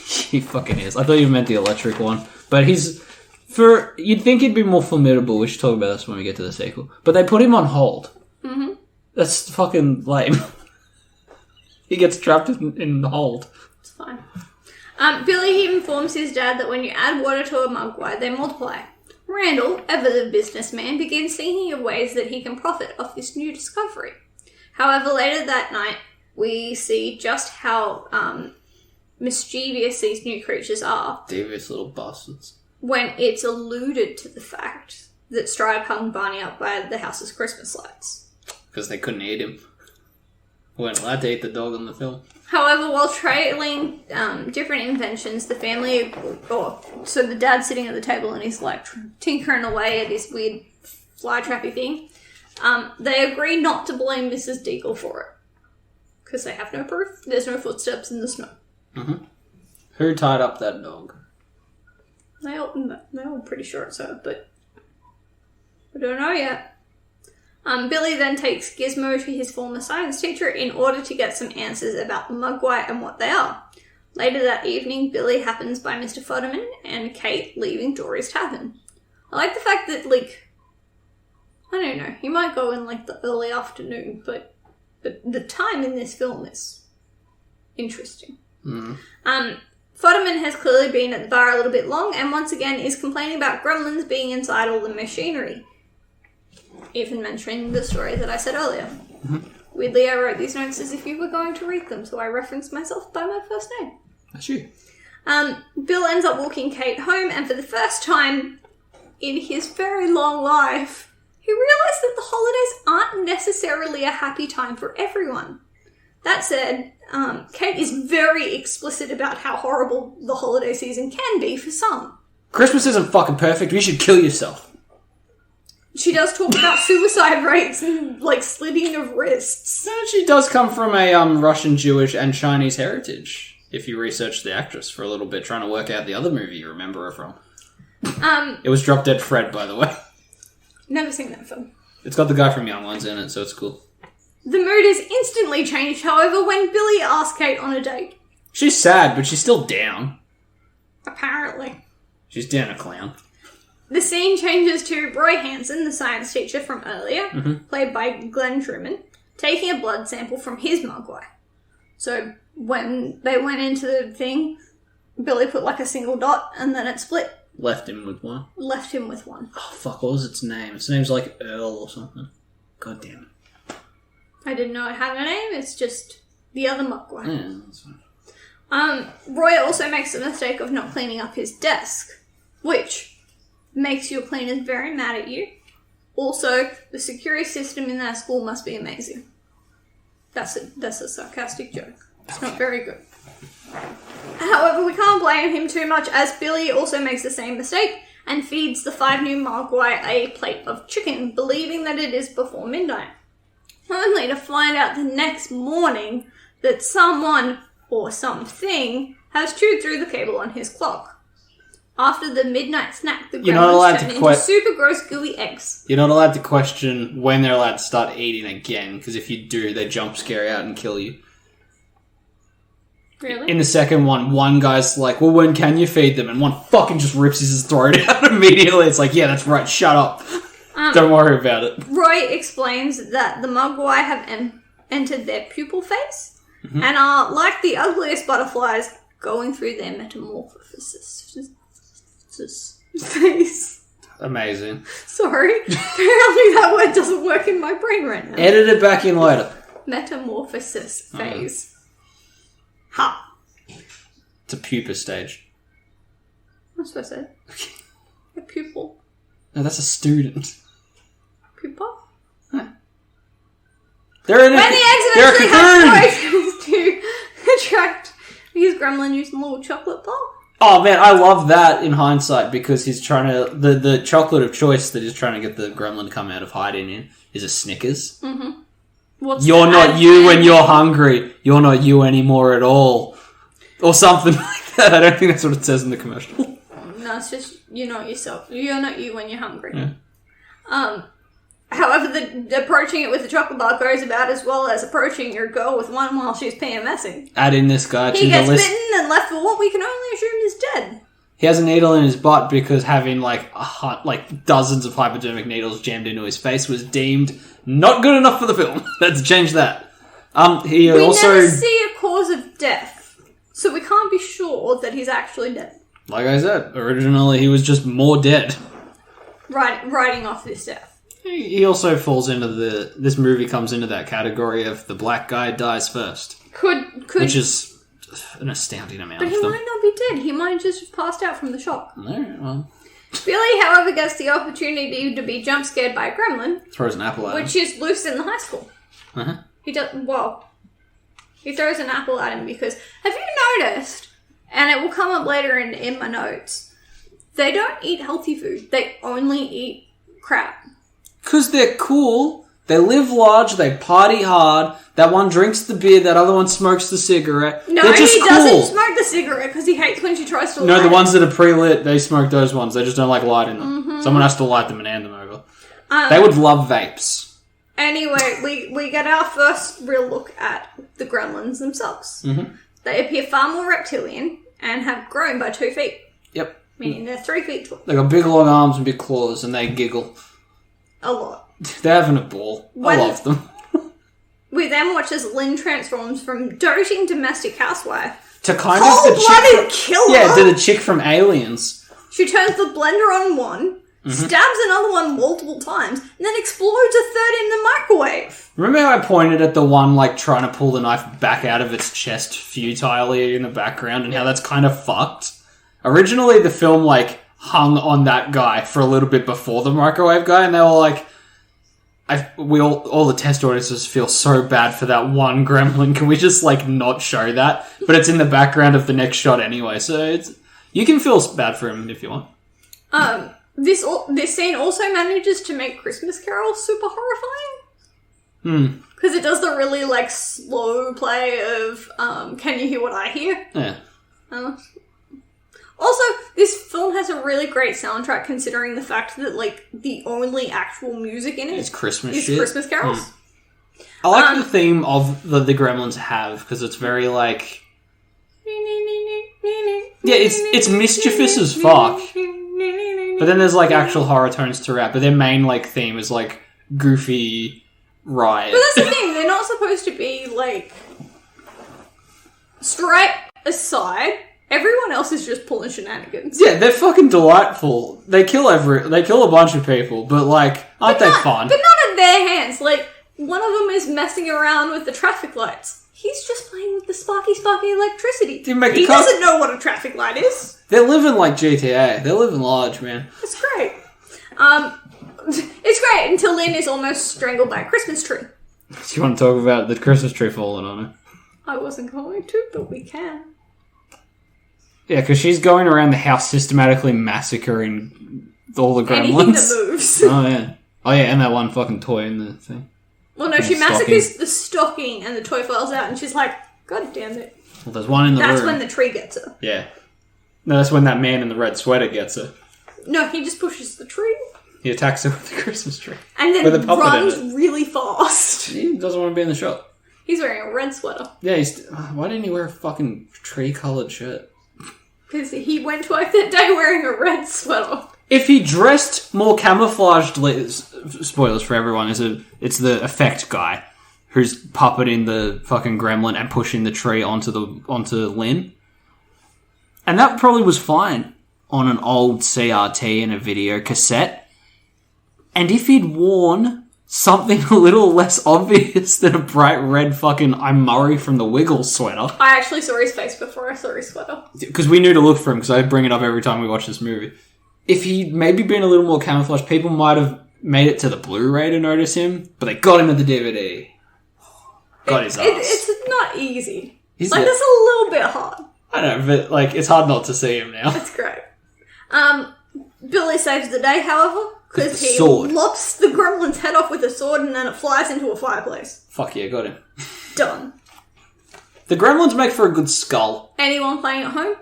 He fucking is. I thought you meant the electric one. But you'd think he'd be more formidable. We should talk about this when we get to the sequel. But they put him on hold. Mm-hmm. That's fucking lame. He gets trapped in the hold. It's fine. Billy informs his dad that when you add water to a Mogwai, they multiply. Randall, ever the businessman, begins thinking of ways that he can profit off this new discovery. However, later that night, we see just how mischievous these new creatures are. Devious little bastards. When it's alluded to the fact that Stripe hung Barney up by the house's Christmas lights. Because they couldn't eat him. Weren't allowed to eat the dog in the film. However, while trailing different inventions, the family... so the dad's sitting at the table and he's like tinkering away at this weird fly trappy thing. They agree not to blame Mrs. Deagle for it. Because they have no proof. There's no footsteps in the snow. Mm-hmm. Who tied up that dog? They're all pretty sure it's her, but we don't know yet. Billy then takes Gizmo to his former science teacher in order to get some answers about the Mogwai and what they are. Later that evening, Billy happens by Mr. Fodderman and Kate leaving Dory's tavern. I like the fact that, I don't know, he might go in, the early afternoon, but the time in this film is interesting. Mm. Fodderman has clearly been at the bar a little bit long and once again is complaining about gremlins being inside all the machinery. Even mentioning the story that I said earlier. Mm-hmm. Weirdly, I wrote these notes as if you were going to read them, so I referenced myself by my first name. That's you. Bill ends up walking Kate home, and for the first time in his very long life, he realised that the holidays aren't necessarily a happy time for everyone. That said, Kate is very explicit about how horrible the holiday season can be for some. Christmas isn't fucking perfect. You should kill yourself. She does talk about suicide rates and, slitting of wrists. She does come from a Russian, Jewish, and Chinese heritage. If you research the actress for a little bit, trying to work out the other movie you remember her from. It was Drop Dead Fred, by the way. Never seen that film. It's got the guy from Young Ones in it, so it's cool. The mood is instantly changed, however, when Billy asks Kate on a date. She's sad, but she's still down. Apparently. She's down a clown. The scene changes to Roy Hansen, the science teacher from earlier, played by Glenn Truman, taking a blood sample from his Mogwai. So when they went into the thing, Billy put a single dot and then it split. Left him with one. Oh, fuck, what was its name? Its name's Earl or something. God damn it. I didn't know it had a name, it's just the other Mogwai. Yeah, that's fine. Roy also makes the mistake of not cleaning up his desk, which makes your cleaners very mad at you. Also, the security system in that school must be amazing. That's a sarcastic joke. It's not very good. However, we can't blame him too much as Billy also makes the same mistake and feeds the 5 new Mogwai a plate of chicken, believing that it is before midnight. Only to find out the next morning that someone or something has chewed through the cable on his clock. After the midnight snack, the gremlins turn into super gross gooey eggs. You're not allowed to question when they're allowed to start eating again, because if you do, they jump scare out and kill you. Really? In the second one guy's like, well, when can you feed them? And one fucking just rips his throat out immediately. It's like, yeah, that's right, shut up. Don't worry about it. Roy explains that the Mogwai have entered their pupal phase and are, like the ugliest butterflies, going through their metamorphosis phase. Amazing. Sorry. Apparently that word doesn't work in my brain right now. Edit it back in later. Metamorphosis phase. Ha. It's a pupa stage. What's supposed to say? A pupil. No, that's a student. Pupa? Huh. When the eggs eventually have to attract these gremlin using a little chocolate bar. Oh man, I love that in hindsight because he's trying to the chocolate of choice that he's trying to get the gremlin to come out of hiding in is a Snickers. Mm-hmm. You're not you when you're hungry. You're not you anymore at all, or something like that. I don't think that's what it says in the commercial. No, it's just you're not yourself. You're not you when you're hungry. Yeah. However, approaching it with the chocolate bar goes about as well as approaching your girl with one while she's PMSing. Adding this guy to the list. He gets bitten and left for what we can only assume is dead. He has a needle in his butt because having like dozens of hypodermic needles jammed into his face was deemed not good enough for the film. Let's change that. We never see a cause of death, so we can't be sure that he's actually dead. Like I said, originally he was just more dead. Riding off this death. He also falls into this movie comes into that category of the black guy dies first. Which is an astounding amount but of he them. might not be dead. He might just have passed out from the shock. Alright, well. Billy, however, gets the opportunity to be jump scared by a gremlin. Throws an apple at him. Which is loose in the high school. Uh-huh. He throws an apple at him because... Have you noticed, and it will come up later in my notes, they don't eat healthy food. They only eat crap. Because they're cool. They live large. They party hard. That one drinks the beer. That other one smokes the cigarette. No, they're just he cool. Doesn't smoke the cigarette because he hates when she tries to light. No, the ones that are pre-lit, they smoke those ones. They just don't like lighting them. Mm-hmm. Someone has to light them and hand them over. They would love vapes. Anyway, we get our first real look at the gremlins themselves. Mm-hmm. They appear far more reptilian and have grown by 2 feet. Yep. Meaning they're 3 feet tall. They got big long arms and big claws, and they giggle. A lot. They're having a ball. I love them. We then watch as Lynn transforms from doting domestic housewife to kind of the cold-blooded killer. Yeah, to the chick from Aliens. She turns the blender on one, stabs another one multiple times, and then explodes a third in the microwave. Remember how I pointed at the one, like, trying to pull the knife back out of its chest futilely in the background, and how that's kind of fucked? Originally, the film, like, hung on that guy for a little bit before the microwave guy, and they were like, all the test audiences feel so bad for that one gremlin. Can we just, like, not show that? But it's in the background of the next shot anyway, so you can feel bad for him if you want. This scene also manages to make Christmas Carol super horrifying. Because it does the really, like, slow play of, can you hear what I hear? Yeah. Also, this film has a really great soundtrack considering the fact that, like, the only actual music in it is Christmas carols. I like the theme of the Gremlins have, because it's very, like... Yeah, it's mischievous as fuck. But then there's, like, actual horror tones throughout. But their main, like, theme is, like, goofy riot. But that's the thing, they're not supposed to be, like... Straight aside... Everyone else is just pulling shenanigans. Yeah, they're fucking delightful. They kill a bunch of people, but like, aren't they fun? But not at their hands. Like, one of them is messing around with the traffic lights. He's just playing with the sparky electricity. He doesn't know what a traffic light is. They're living like GTA. They're living large, man. It's great. It's great until Lynn is almost strangled by a Christmas tree. Do you want to talk about the Christmas tree falling on her? I wasn't going to, but we can. Yeah, because she's going around the house systematically massacring all the gremlins. Anything that moves. Oh, yeah. Oh, yeah, and that one fucking toy in the thing. Well, no, she massacres the stocking and the toy falls out and she's like, God damn it. Well, there's one in the room. That's when the tree gets her. Yeah. No, that's when that man in the red sweater gets her. No, he just pushes the tree. He attacks her with the Christmas tree. And then runs really fast. He doesn't want to be in the shop. He's wearing a red sweater. Yeah, why didn't he wear a fucking tree-coloured shirt? Because he went to work that day wearing a red sweater. If he dressed more camouflaged, spoilers for everyone, it's the effect guy who's puppeting the fucking gremlin and pushing the tree onto Lynn. And that probably was fine on an old CRT and a video cassette. And if he'd worn something a little less obvious than a bright red fucking I'm Murray from the Wiggles sweater. I actually saw his face before I saw his sweater. Because we knew to look for him, because I bring it up every time we watch this movie. If he'd maybe been a little more camouflaged, people might have made it to the Blu-ray to notice him, but they got him at the DVD. Got his ass. It's not easy. That's a little bit hard. I know, but like it's hard not to see him now. That's great. Billy saves the day, however, because he sword. lops the gremlin's head off with a sword and then it flies into a fireplace. Fuck yeah, got him. Done. The gremlins make for a good skull. Anyone playing at home?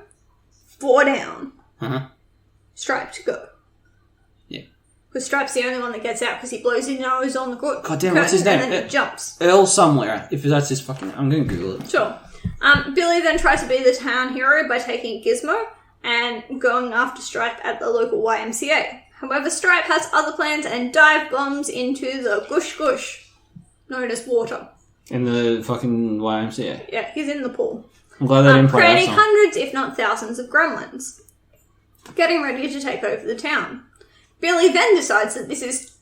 4 down. Uh-huh. Stripe to go. Yeah. Because Stripe's the only one that gets out because he blows his nose on the curtain. God damn, what's his name? And then he jumps. Earl somewhere. If that's his fucking... I'm going to Google it. Sure. Billy then tries to be the town hero by taking Gizmo and going after Stripe at the local YMCA. However, Stripe has other plans and dive bombs into the gush gush, known as water. In the fucking YMCA. Yeah, he's in the pool. I'm glad they didn't play that creating song. hundreds, if not thousands, of gremlins. Getting ready to take over the town. Billy then decides that this is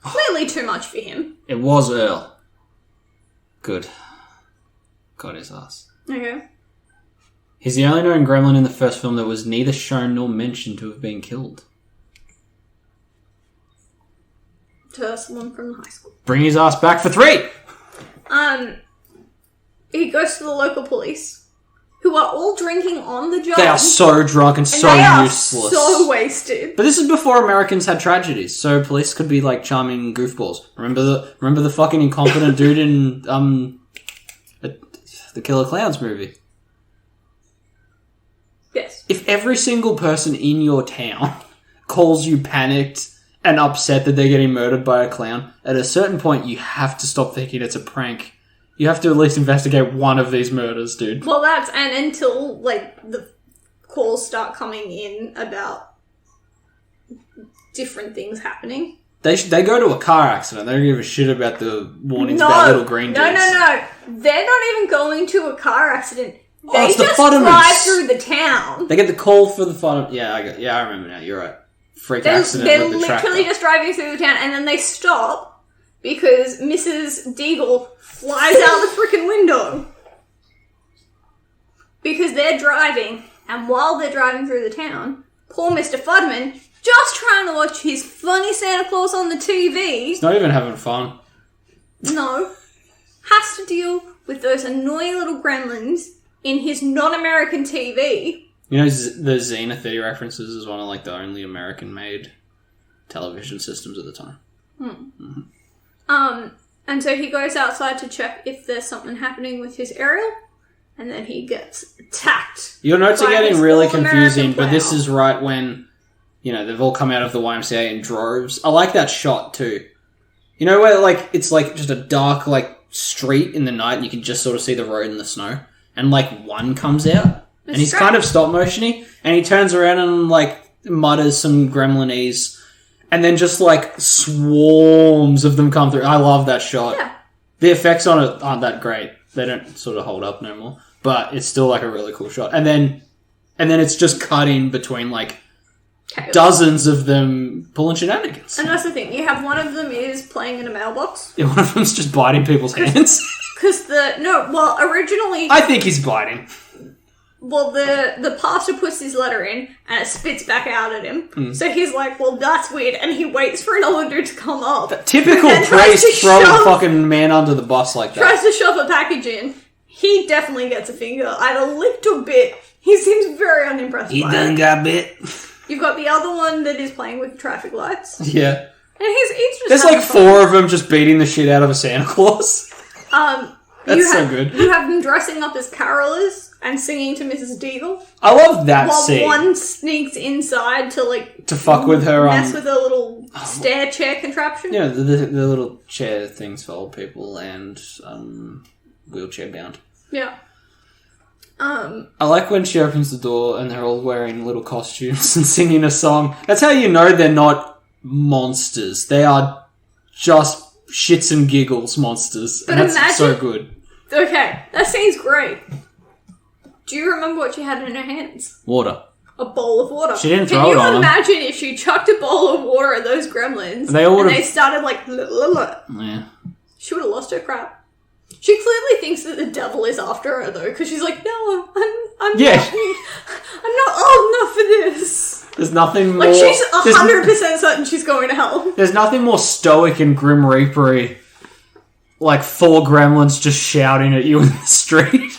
clearly too much for him. It was Earl. Good. Got his ass. Okay. He's the only known gremlin in the first film that was neither shown nor mentioned to have been killed. Turslin from high school. Bring his ass back for 3! He goes to the local police, who are all drinking on the job. They are so drunk and so they are useless. So wasted. But this is before Americans had tragedies, so police could be like charming goofballs. Remember the fucking incompetent dude in the Killer Clowns movie? Yes. If every single person in your town calls you panicked and upset that they're getting murdered by a clown, at a certain point you have to stop thinking it's a prank. You have to at least investigate one of these murders, dude. Well, and until, like, the calls start coming in about different things happening. They go to a car accident. They don't give a shit about the warnings about little green dudes. No. They're not even going to a car accident. They it's the just Foddermans. drive through the town. They get the call for the Foddermans. Yeah, I remember now. You're right. Freak accident They're with the tractor. literally just driving through the town, and then they stop because Mrs. Deagle flies out the freaking window. Because they're driving, and while they're driving through the town, poor Mr. Fudman, just trying to watch his funny Santa Claus on the TV. He's not even having fun. No. Has to deal with those annoying little gremlins in his non-American TV. You know, the Xena 30 references is one of like the only American-made television systems at the time. And so he goes outside to check if there's something happening with his aerial, and then he gets attacked. Your notes are by getting this really all-American confusing, but player. this is right when, you know, they've all come out of the YMCA in droves. I like that shot too. You know where like it's like just a dark like street in the night and you can just sort of see the road in the snow, and like one comes out and he's kind of stop motiony and he turns around and like mutters some gremlinese and then just like swarms of them come through. I love that shot. Yeah. The effects on it aren't that great. They don't sort of hold up no more, but it's still like a really cool shot. And then it's just cutting between like dozens of them pulling shenanigans. And that's the thing. You have one of them is playing in a mailbox. Yeah, one of them's just biting people's hands. Because originally... I think he's biting. Well, the pastor puts his letter in and it spits back out at him. So he's like, well, that's weird. And he waits for another dude to come up. Typical priest throwing a fucking man under the bus like that. Tries to shove a package in. He definitely gets a finger. Either licked or bit. He seems very unimpressed by it. He done got bit. You've got the other one that is playing with traffic lights. Yeah. And he's just There's like 4 of them just beating the shit out of a Santa Claus. That's so good. You have them dressing up as carolers and singing to Mrs. Deagle. I love that while scene. One sneaks inside to fuck with her. Mess with a little stair chair contraption. Yeah, the little chair things for old people and wheelchair bound. Yeah. I like when she opens the door and they're all wearing little costumes and singing a song. That's how you know they're not monsters. They are just shits and giggles monsters. But and that's so good. Okay, that scene's great. Do you remember what she had in her hands? Water. A bowl of water. She didn't throw it on Can you them. imagine if she chucked a bowl of water at those gremlins And they started like... Yeah. She would have lost her crap. She clearly thinks that the devil is after her, though, because she's like, no, I'm not old enough for this. There's nothing more... Like, she's 100% certain she's going to hell. There's nothing more stoic and grim reapery. Like 4 gremlins just shouting at you in the street.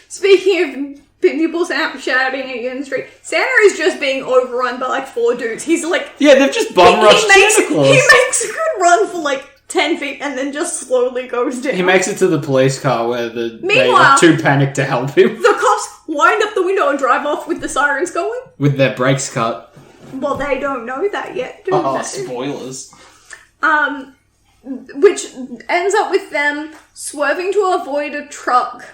Speaking of People shouting against the street. Santa is just being overrun by like 4 dudes. He's like... Yeah, they've just bum rushed Santa Claus. He makes a good run for like 10 feet and then just slowly goes down. He makes it to the police car where they Meanwhile, are too panicked to help him. The cops wind up the window and drive off with the sirens going. With their brakes cut. Well, they don't know that yet, do they? Spoilers. Which ends up with them swerving to avoid a truck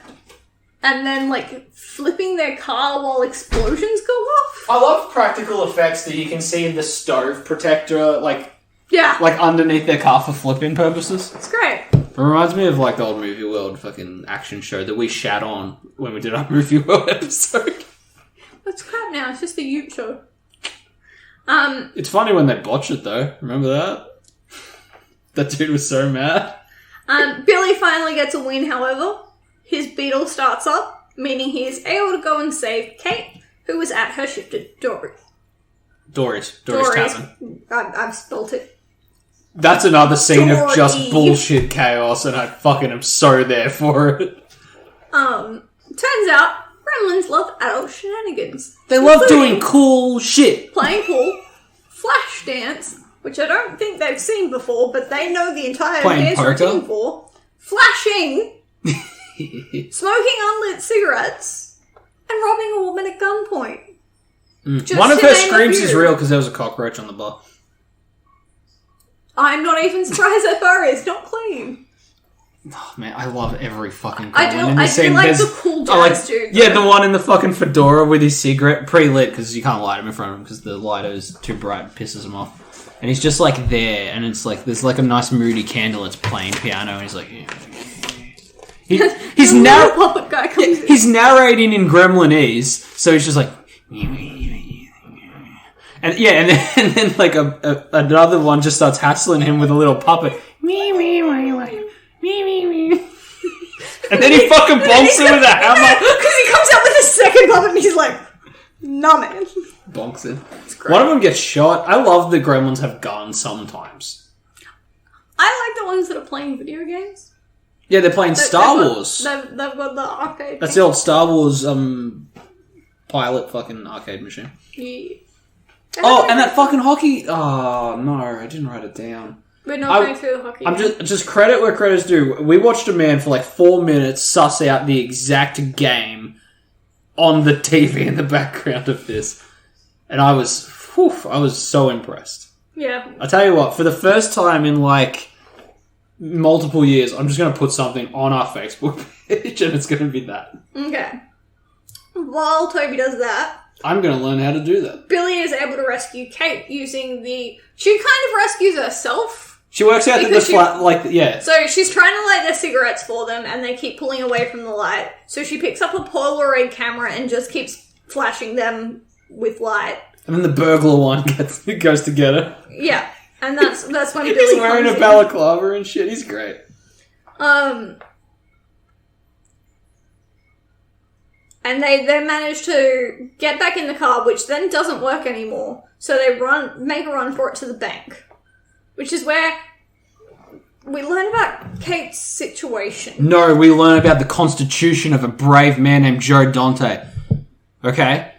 and then, like, flipping their car while explosions go off. I love practical effects that you can see in the stove protector, like underneath their car for flipping purposes. It's great. It reminds me of, like, the old Movie World fucking action show that we shat on when we did our Movie World episode. That's crap now. It's just a Ute show. It's funny when they botch it, though. Remember that? That dude was so mad. Billy finally gets a win, however. His Beetle starts up, meaning he is able to go and save Kate, who was at her shift at Dory's Tavern. I've spelt it. That's another scene Dory. of just bullshit chaos, and I fucking am so there for it. Turns out, Gremlins love adult shenanigans. They love doing cool shit. Playing pool, flash dance, which I don't think they've seen before, but they know the entire dance routine for. Flashing, smoking unlit cigarettes, and robbing a woman at gunpoint. One of her screams is real because there was a cockroach on the bar. I'm not even surprised that bar is not clean. Oh man, I love every fucking I do like the cool jazz dude. Yeah, the one in the fucking fedora with his cigarette pre-lit because you can't light him in front of him because the lighter is too bright and pisses him off. And he's just like there, and it's like there's like a nice moody candle. It's playing piano, and he's like, he's now puppet guy comes in. He's narrating in Gremlinese, so he's just like, and yeah, and then like another one just starts hassling him with a little puppet, and then he fucking bonks it with a hammer because he comes out with a second puppet, and he's like, "Nah, man." Bonks it. One of them gets shot. I love the Gremlins have guns sometimes. I like the ones that are playing video games. Yeah, they're playing Star Wars. They've got the arcade. That's the old Star Wars pilot fucking arcade machine. Yeah. Oh, and that fucking hockey. Oh no, I didn't write it down. We're not going through the hockey. I'm just credit where credit's due. We watched a man for like 4 minutes suss out the exact game on the TV in the background of this. And I was so impressed. Yeah. I tell you what, for the first time in like multiple years, I'm just going to put something on our Facebook page and it's going to be that. Okay. While Toby does that, I'm going to learn how to do that. Billy is able to rescue Kate using she kind of rescues herself. She works out that the flat, yeah. So she's trying to light their cigarettes for them and they keep pulling away from the light. So she picks up a Polaroid camera and just keeps flashing them with light. And then the burglar one goes to get her. Yeah. And that's when Billy He's wearing a balaclava and shit. He's great. And they manage to get back in the car, which then doesn't work anymore. So they make a run for it to the bank. Which is where we learn about Kate's situation. No, we learn about the constitution of a brave man named Joe Dante. Okay?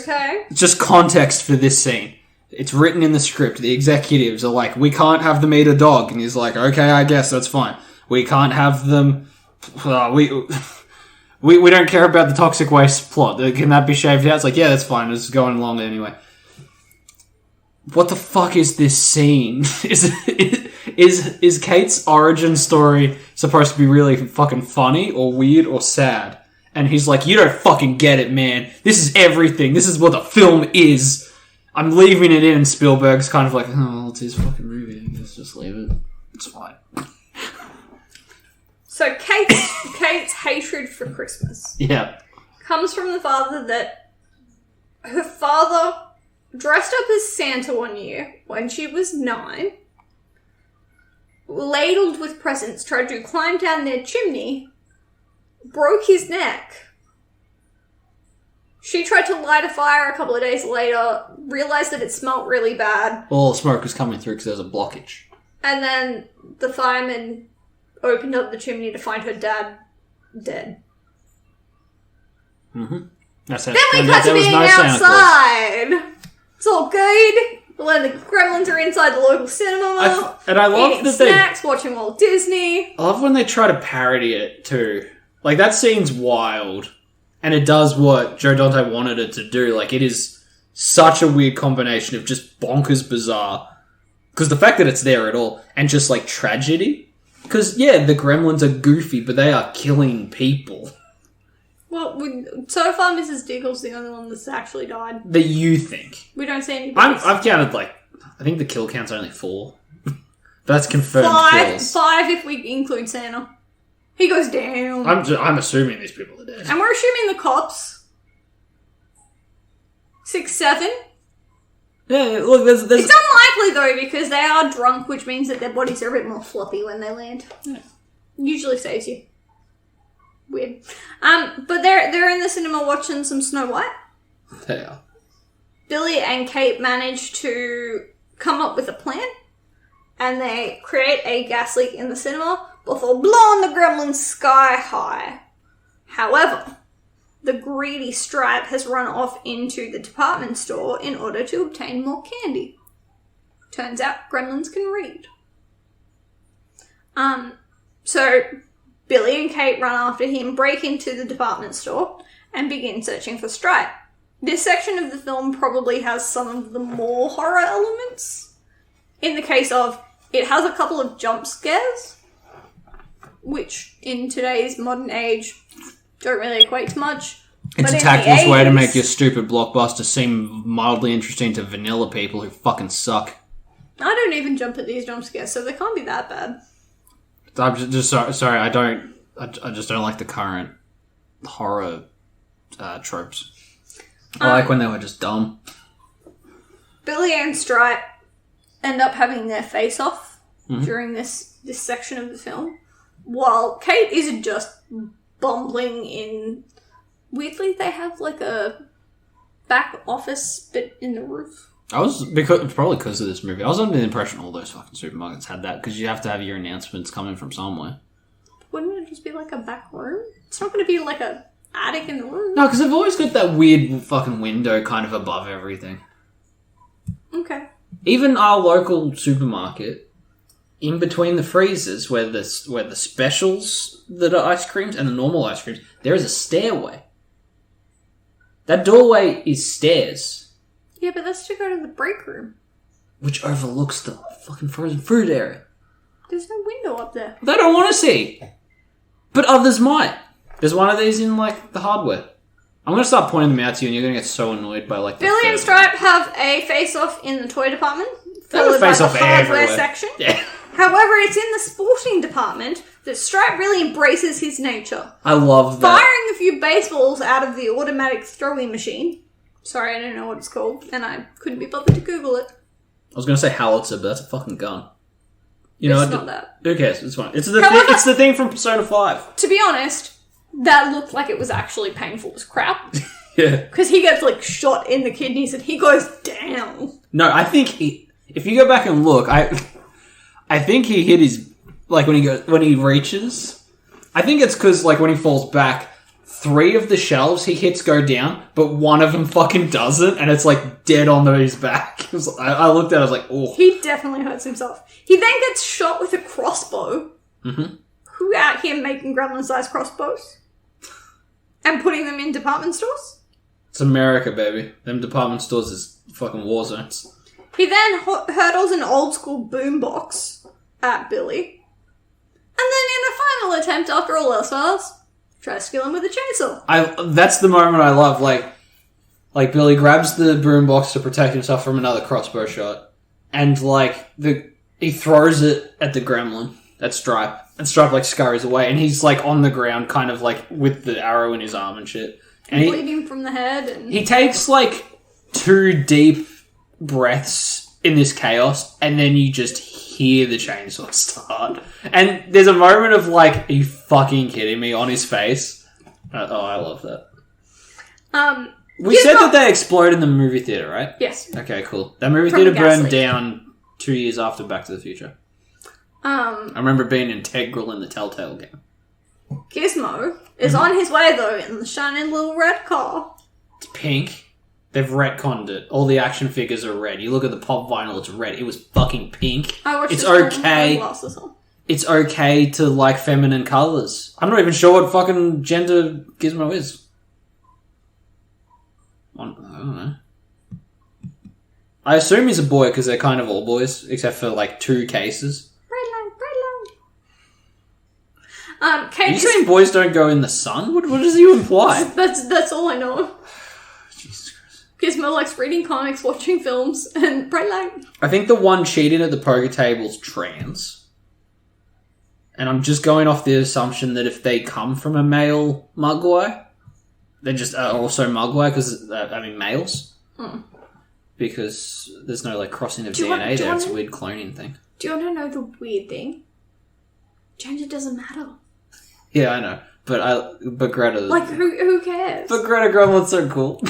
Okay. Just context for this scene. It's written in the script. The executives are like, we can't have them eat a dog. And he's like, okay, I guess that's fine. We can't have them... We don't care about the toxic waste plot. Can that be shaved out? It's like, yeah, that's fine. It's going along anyway. What the fuck is this scene? Is Kate's origin story supposed to be really fucking funny or weird or sad? And he's like, you don't fucking get it, man. This is everything. This is what the film is. I'm leaving it in, and Spielberg's kind of like, oh, well, it's his fucking movie. Let's just leave it. It's fine. So Kate's hatred for Christmas comes from the father that her father dressed up as Santa one year when she was 9, ladled with presents, tried to climb down their chimney, broke his neck. She tried to light a fire a couple of days later, realised that it smelt really bad. All the smoke was coming through because there was a blockage. And then the fireman opened up the chimney to find her dad dead. Mm-hmm. Then we cut to being outside. It's all good. When the Gremlins are inside the local cinema. And I love eating that snacks, watching Walt Disney. I love when they try to parody it too. Like, that scene's wild. And it does what Joe Dante wanted it to do. Like, it is such a weird combination of just bonkers bizarre. Because the fact that it's there at all. And just, like, tragedy. Because, yeah, the Gremlins are goofy, but they are killing people. Well, so far Mrs. Diggle's the only one that's actually died. That you think. We don't see any I've counted, like, I think the kill count's only 4. But that's confirmed kills. 5 if we include Santa. He goes down. I'm assuming these people are dead. And we're assuming the cops. 6, 7. Yeah, look, there's... It's unlikely, though, because they are drunk, which means that their bodies are a bit more floppy when they land. Yeah. Usually saves you. Weird. But they're in the cinema watching some Snow White. They are. Billy and Kate manage to come up with a plan, and they create a gas leak in the cinema before blowing the Gremlins sky high. However, the greedy Stripe has run off into the department store in order to obtain more candy. Turns out Gremlins can read. So Billy and Kate run after him, break into the department store, and begin searching for Stripe. This section of the film probably has some of the more horror elements. In the case of, it has a couple of jump scares, which in today's modern age don't really equate to much. It's a tactless way to make your stupid blockbuster seem mildly interesting to vanilla people who fucking suck. I don't even jump at these jump scares, so they can't be that bad. I'm just sorry. I just don't like the current horror tropes. I like when they were just dumb. Billy and Stripe end up having their face off during this section of the film, while Kate is just bumbling in. Weirdly, they have like a back office bit in the roof. Probably because of this movie. I was under the impression all those fucking supermarkets had that, because you have to have your announcements coming from somewhere. Wouldn't it just be like a back room? It's not going to be like a attic in the room. No, because they've always got that weird fucking window kind of above everything. Okay. Even our local supermarket, in between the freezers, where the specials that are ice creams and the normal ice creams, there is a stairway. That doorway is stairs. Yeah, but that's to go to the break room. Which overlooks the fucking frozen food area. There's no window up there. They don't want to see. But others might. There's one of these in, like, the hardware. I'm going to start pointing them out to you, and you're going to get so annoyed by, like, the Billy and Stripe have a face-off in the toy department, followed by the hardware section. Yeah. However, it's in the sporting department that Stripe really embraces his nature. I love that. Firing a few baseballs out of the automatic throwing machine. Sorry, I don't know what it's called, and I couldn't be bothered to Google it. I was going to say howitzer, but that's a fucking gun. You It's know, not that. Who cares? It's fine. It's the thing from Persona 5. To be honest, that looked like it was actually painful as crap. Yeah. Because he gets, like, shot in the kidneys and he goes down. No, I think if you go back and look, I think he hit his, like, when he reaches, I think it's because, like, when he falls back, 3 of the shelves he hits go down, but one of them fucking doesn't, and it's, like, dead on his back. I looked at it, I was like, oh. He definitely hurts himself. He then gets shot with a crossbow. Mm-hmm. Who out here making Gremlin-sized crossbows? And putting them in department stores? It's America, baby. Them department stores is fucking war zones. He then hurdles an old-school boombox at Billy. And then in a final attempt, after all else fails, tries to kill him with a chainsaw. That's the moment I love. Like Billy grabs the boombox to protect himself from another crossbow shot, and he throws it at the gremlin, at Stripe, and Stripe like scurries away, and he's like on the ground, kind of like with the arrow in his arm and shit, and bleeding from the head. And he takes like 2 deep breaths in this chaos, and then you just hear the chainsaw start. And there's a moment of like, are you fucking kidding me, on his face. Oh, I love that. We said that they explode in the movie theater, right? Yes. Okay, cool. That movie theater burned down 2 years after Back to the Future. I remember being integral in the Telltale game. Gizmo is on his way, though, in the shiny little red car. It's pink. They've retconned it. All the action figures are red. You look at the pop vinyl, it's red. It was fucking pink. I watched It's this on okay. glasses on. It's okay to like feminine colours. I'm not even sure what fucking gender Gizmo is. I don't know. I assume he's a boy because they're kind of all boys, except for like 2 cases. Kate, Are you saying boys don't go in the sun? What does you imply? That's all I know. Jesus Christ. Gizmo likes reading comics, watching films, and bright light. I think the one cheating at the poker table's trans. And I'm just going off the assumption that if they come from a male Mugwai, they just are also Mugwai because, males. Mm. Because there's no, like, crossing of Do you want- DNA do you there. It's a want- weird cloning thing. Do you want to know the weird thing? Gender doesn't matter. Yeah, I know. But Greta... Like, who cares? But Greta Gremlin's so cool.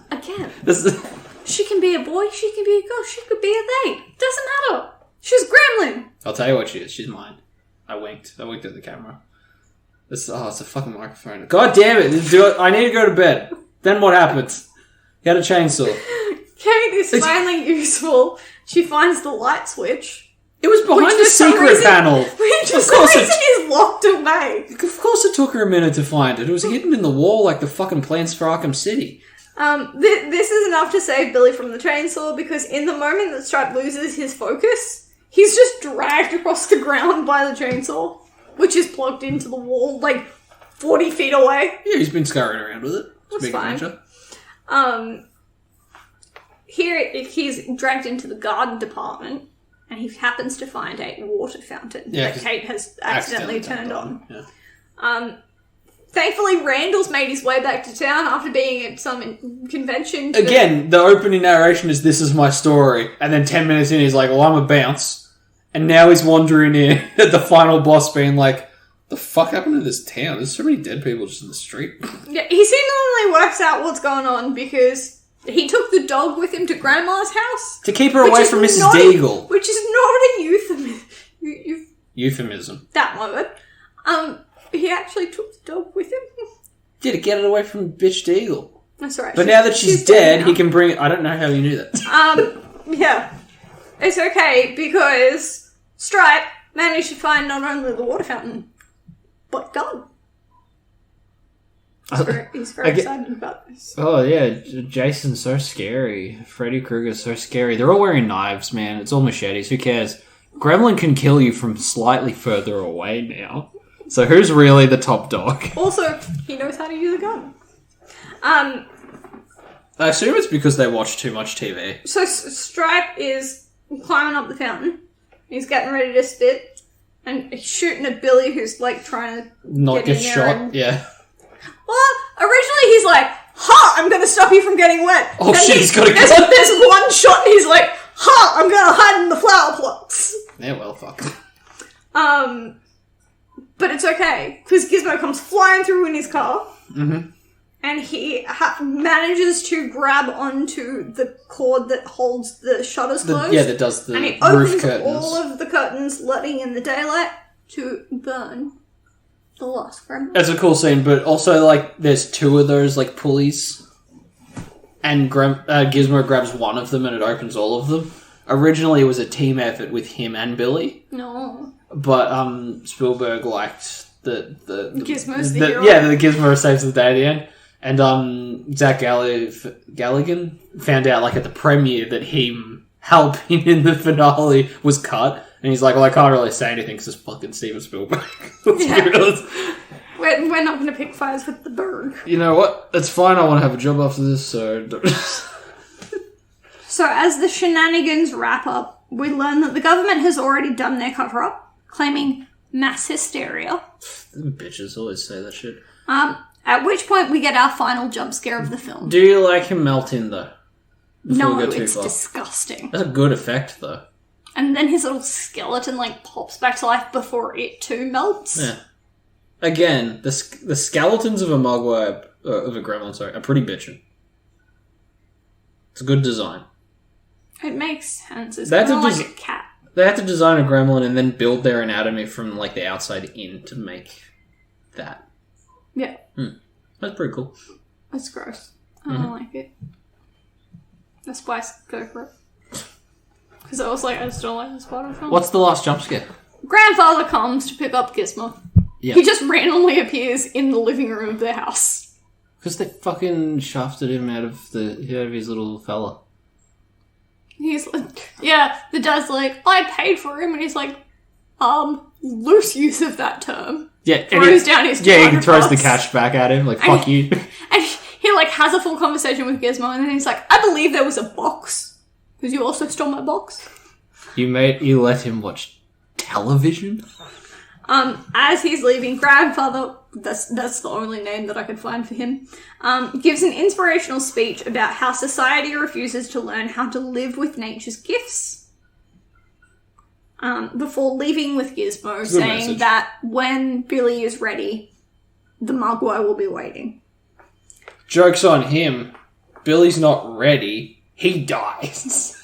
Again. This, She can be a boy, she can be a girl, she could be a they. Doesn't matter. She's Gremlin. I'll tell you what she is. She's mine. I winked at the camera. It's a fucking microphone. God damn it. I need to go to bed. Then what happens? Get a chainsaw. Kate is finally useful. She finds the light switch. It was behind the secret panel. Which for some reason is locked away. Of course it took her a minute to find it. It was hidden in the wall like the fucking plans for Arkham City. This is enough to save Billy from the chainsaw because in the moment that Stripe loses his focus, he's just dragged across the ground by the chainsaw, which is plugged into the wall like 40 feet away. Yeah, he's been scurrying around with it. That's fine. Here he's dragged into the garden department, and he happens to find a water fountain that Kate has accidentally turned on. Yeah. Thankfully, Randall's made his way back to town after being at some convention. Again, the opening narration is "This is my story," and then 10 minutes in, he's like, "Well, I'm a bounce," and now he's wandering in at the final boss, being like, "The fuck happened to this town? There's so many dead people just in the street." Yeah, he seemingly works out what's going on because he took the dog with him to Grandma's house To keep her away from Mrs. Deagle. which is not a Euphemism. that word. He actually took the dog with him. Yeah, to get it away from bitch Deagle. That's right. But now that she's dead, now. he can bring it. I don't know how you knew that. Yeah. It's okay because Stripe managed to find not only the water fountain, but God. He's very excited about this. Oh, yeah. Jason's so scary. Freddy Krueger's so scary. They're all wearing knives, man. It's all machetes. Who cares? Gremlin can kill you from slightly further away now. So who's really the top dog? Also, he knows how to use a gun. I assume it's because they watch too much TV. So Stripe is climbing up the fountain. He's getting ready to spit. And he's shooting at Billy, who's like trying to Not get in there shot, and- yeah. Well, originally he's like, "Ha! I'm going to stop you from getting wet." Oh shit, he's got a there's, gun! there's one shot, and he's like, "Ha! I'm going to hide in the flower plots." Yeah, well, fuck. But it's okay because Gizmo comes flying through in his car, Mm-hmm. and he manages to grab onto the cord that holds the shutters closed. Yeah, that does the and he roof opens curtains. all of the curtains, letting in the daylight to burn the last gremlin. It's a cool scene, but also, like, there's 2 of those, like, pulleys. And Gizmo grabs one of them and it opens all of them. Originally, it was a team effort with him and Billy. No. But Spielberg liked the Gizmo's the hero. Yeah, the Gizmo saves the day at the end. And Zach Galligan found out, like, at the premiere that him helping in the finale was cut. And he's like, well, I can't really say anything because it's fucking Steven Spielberg. We're not going to pick fires with the bird. You know what? It's fine. I want to have a job after this, so... So as the shenanigans wrap up, we learn that the government has already done their cover-up, claiming mass hysteria. Them bitches always say that shit. At which point we get our final jump scare of the film. Do you like him melting, though? No, it's disgusting. That's a good effect, though. And then his little skeleton, like, pops back to life before it, too, melts. Yeah. Again, the skeletons of a Mogwai, of a Gremlin, sorry, are pretty bitchin'. It's a good design. It makes sense. It's That's kind of like a cat. They had to design a Gremlin and then build their anatomy from, like, the outside in to make that. Yeah. That's pretty cool. That's gross. I don't like it. The Spice, go for it. Because I was like, I just don't like this part of the film. What's the last jump scare? Grandfather comes to pick up Gizmo. Yeah. He just randomly appears in the living room of their house. Because they fucking shafted him out of his little fella. He's like, yeah, the dad's like, I paid for him, and he's like, loose use of that term. Yeah, Throws down his he throws $200. the cash back at him, like, fuck you. And he, like, has a full conversation with Gizmo, and then he's like, I believe there was a box. Because you also stole my box. You let him watch television? As he's leaving, Grandfather, that's the only name that I could find for him, gives an inspirational speech about how society refuses to learn how to live with nature's gifts. Before leaving with Gizmo, saying message. that when Billy is ready, the Mogwai will be waiting. Joke's on him. Billy's not ready. He dies.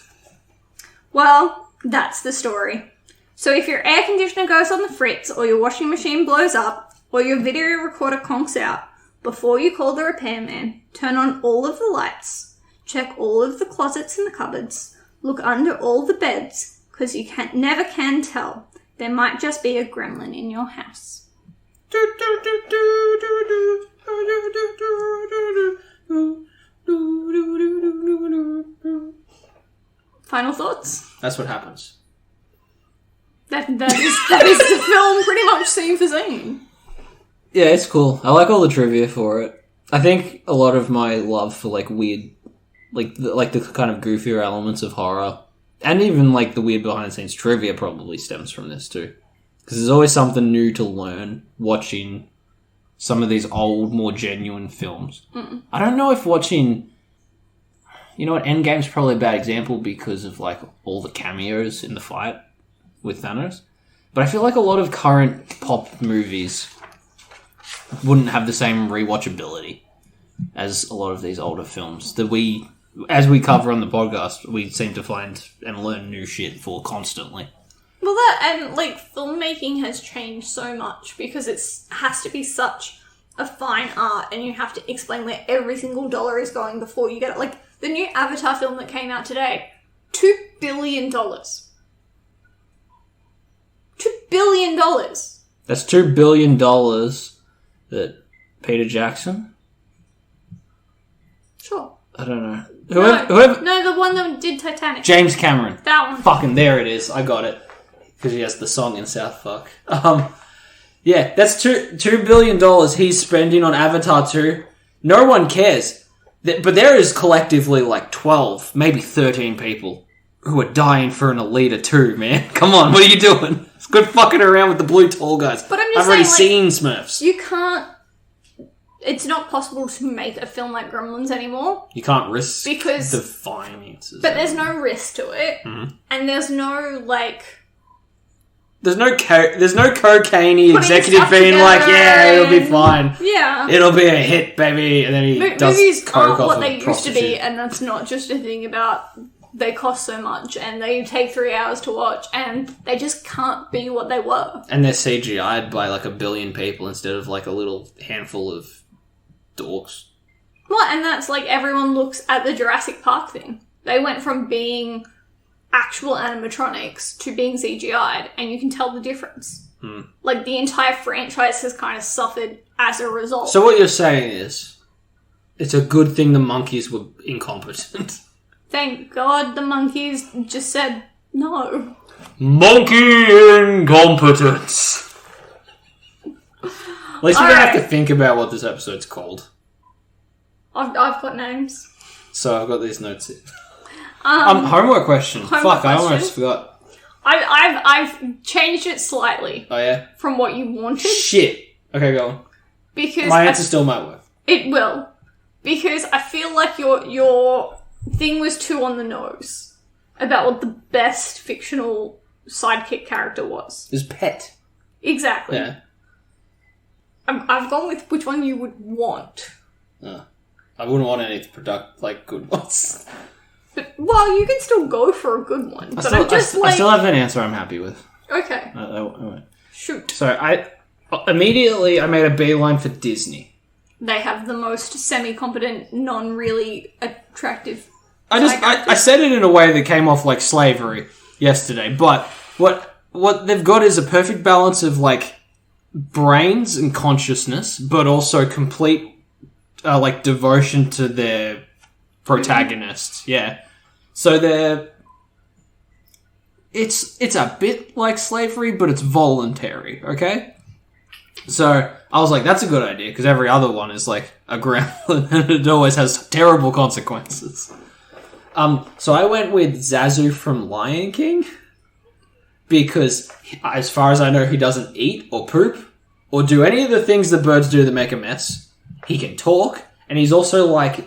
Well, that's the story. So if your air conditioner goes on the fritz, or your washing machine blows up, or your video recorder conks out, before you call the repairman, turn on all of the lights, check all of the closets and the cupboards, look under all the beds, because you never can tell. There might just be a gremlin in your house. Final thoughts? That's what happens. That is the film pretty much scene for scene. Yeah, it's cool. I like all the trivia for it. I think a lot of my love for, like, weird, like the kind of goofier elements of horror, and even, like, the weird behind-the-scenes trivia probably stems from this, too. Because there's always something new to learn watching some of these old, more genuine films. I don't know if watching... You know what, Endgame's probably a bad example because of, like, all the cameos in the fight with Thanos. But I feel like a lot of current pop movies wouldn't have the same rewatchability as a lot of these older films that we, as we cover on the podcast, we seem to find and learn new shit for constantly. Well, that, and, like, filmmaking has changed so much because it has to be such a fine art, and you have to explain where every single dollar is going before you get it. Like, the new Avatar film that came out today, $2 billion. $2 billion. That's $2 billion that Peter Jackson? Sure. I don't know. No, the one that did Titanic. James Cameron. That one. Fucking there it is. I got it. Because he has the song in South Park. Yeah, that's $2 billion he's spending on Avatar 2. No one cares. But there is collectively like 12, maybe 13 people who are dying for an Alita 2, man. Come on, what are you doing? It's good fucking around with the blue tall guys. But I'm just I've already saying, seen Smurfs. You can't... It's not possible to make a film like Gremlins anymore. You can't risk because the finances. But there's no risk to it. Mm-hmm. And there's no, like... There's no cocaine-y executive being together like, yeah, it'll be fine. Yeah. It'll be a hit, baby. And then he does movies coke aren't off what a they used prostitute. to be, and that's not just a thing about they cost so much and they take 3 hours to watch, and they just can't be what they were. And they're CGI'd by like 1 billion people instead of like a little handful of dorks. Well, and that's like everyone looks at the Jurassic Park thing. They went from being actual animatronics to being CGI'd, and you can tell the difference. Like, the entire franchise has kind of suffered as a result. So what you're saying is, it's a good thing the monkeys were incompetent. Thank God the monkeys just said no. Monkey incompetence! At least we don't have to think about what this episode's called. I've got names. So I've got these notes here. Homework question. Fuck, I almost forgot. I've changed it slightly. Oh yeah? From what you wanted. Shit. Okay, go on. Because my answer still might work. It will. Because I feel like your thing was too on the nose about what the best fictional sidekick character was. It was Pet. Exactly. Yeah. I've gone with which one you would want. I wouldn't want any good ones. But, well, you can still go for a good one. But I still have an answer I'm happy with. Okay. I Shoot. So I made a beeline for Disney. they have the most semi-competent, non-really attractive. I said it in a way that came off like slavery yesterday, but what they've got is a perfect balance of like brains and consciousness, but also complete like devotion to their protagonists. Yeah, so it's a bit like slavery, but it's voluntary. Okay, so I was like, that's a good idea because every other one is like a gremlin, and it always has terrible consequences. So I went with Zazu from Lion King because, as far as I know, he doesn't eat or poop or do any of the things the birds do that make a mess. He can talk, and he's also like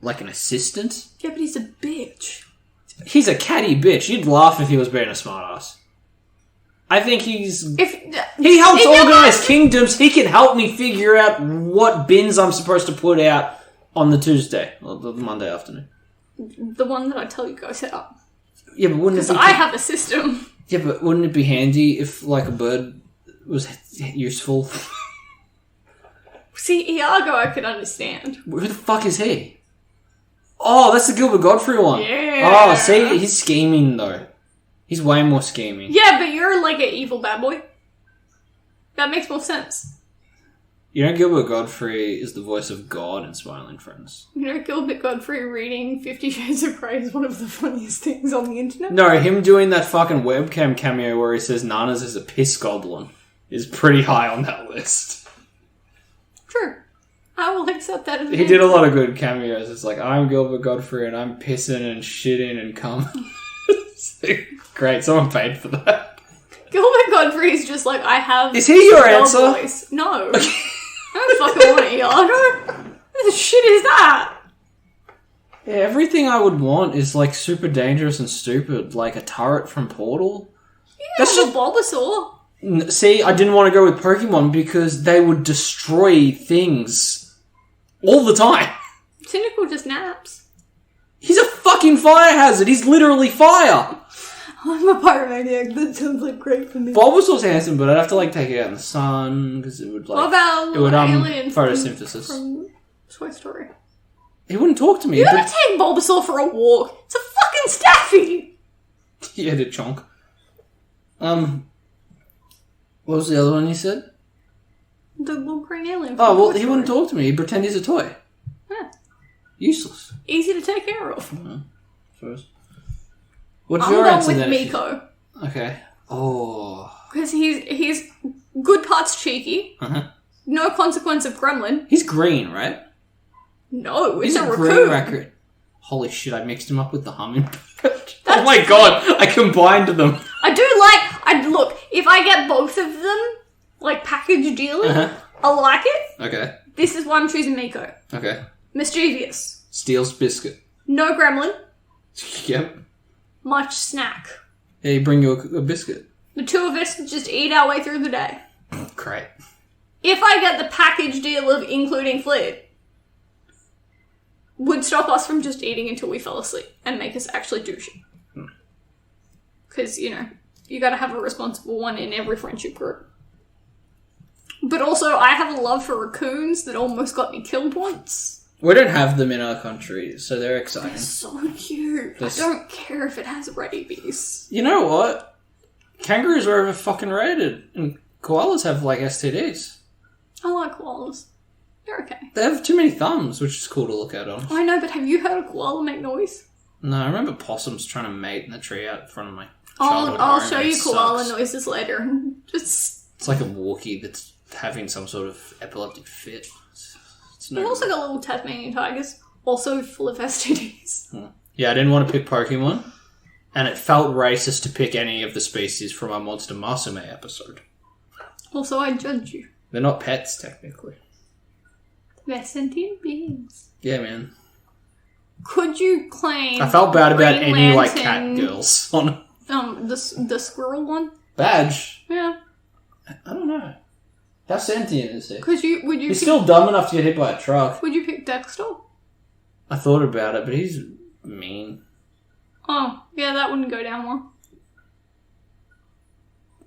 an assistant. Yeah, but he's a bitch. He's a catty bitch. You'd laugh if he was being a smartass. I think he helps organize kingdoms. He can help me figure out what bins I'm supposed to put out on the Tuesday or the Monday afternoon. The one that I tell you guys set up. Yeah, but wouldn't it be... Because I have a system. Yeah, but wouldn't it be handy if, like, a bird was useful? See, Iago I could understand. Who the fuck is he? Oh, that's the Gilbert Godfrey one. Yeah. Oh, see, he's scheming, though. He's way more scheming. Yeah, but you're like an evil bad boy. That makes more sense. You know, Gilbert Godfrey is the voice of God in Smiling Friends. You know, Gilbert Godfrey reading 50 Shades of Grey is one of the funniest things on the internet. No, him doing that fucking webcam cameo where he says Nanas is a piss goblin is pretty high on that list. True. I will accept that as He did a lot of good cameos. It's like, I'm Gilbert Godfrey and I'm pissing and shitting and cum. Great, someone paid for that. Gilbert Godfrey is just like, I have... Is he your answer? Voice. No. I don't fucking want it, Iago. What the shit is that? Yeah, everything I would want is like super dangerous and stupid, like a turret from Portal. Yeah, that's just Bulbasaur. See, I didn't want to go with Pokemon because they would destroy things all the time. Cynical just naps. He's a fucking fire hazard. He's literally fire. I'm a pyromaniac. That sounds like great for me. Bulbasaur's handsome, but I'd have to like take it out in the sun because it would like. What about it would alien photosynthesis from Toy Story? He wouldn't talk to me. You gotta take Bulbasaur for a walk. It's a fucking Staffy. Yeah, the chonk. What was the other one you said? The little green alien. Oh well, he wouldn't talk to me. He'd pretend he's a toy. Yeah. Useless. Easy to take care of. First. What's I'm your going answer with then? Miko. Okay. Oh. Because he's good parts cheeky. Uh-huh. No consequence of gremlin. He's green, right? No, it's He's a green raccoon. raccoon. Holy shit! I mixed him up with the hummingbird. Oh my god! I combined them. Look. If I get both of them, like package dealing, I like it. Okay. This is why I'm choosing Miko. Okay. Mischievous. Steals biscuit. No gremlin. Yep. Much snack. Yeah, he bring you a biscuit. The two of us just eat our way through the day. Great. If I get the package deal of including fleet, would stop us from just eating until we fell asleep and make us actually do shit. Because, you know, you gotta have a responsible one in every friendship group. But also, I have a love for raccoons that almost got me killed once. We don't have them in our country, so they're exciting. They're so cute. I don't care if it has rabies. You know what? Kangaroos are over fucking rated, and koalas have like STDs. I like koalas. They're okay. They have too many thumbs, which is cool to look at, honestly. I know, but have you heard a koala make noise? No, I remember possums trying to mate in the tree out in front of my I'll childhood home. show It you koala sucks. noises later. Just It's like a walkie that's having some sort of epileptic fit. It's no We've also good. got little Tasmanian tigers, also full of STDs. Yeah, I didn't want to pick Pokemon, and it felt racist to pick any of the species from our Monster Masume episode. Also, I judge you. They're not pets, technically. They're sentient beings. Yeah, man. Could you claim... I felt bad about Green any, like, Lantern, cat girls on the squirrel one? badge. Yeah. I don't know. How sentient is he? Would you He's still dumb enough to get hit by a truck. Would you pick Dexter? I thought about it, but he's mean. Oh, yeah, that wouldn't go down well.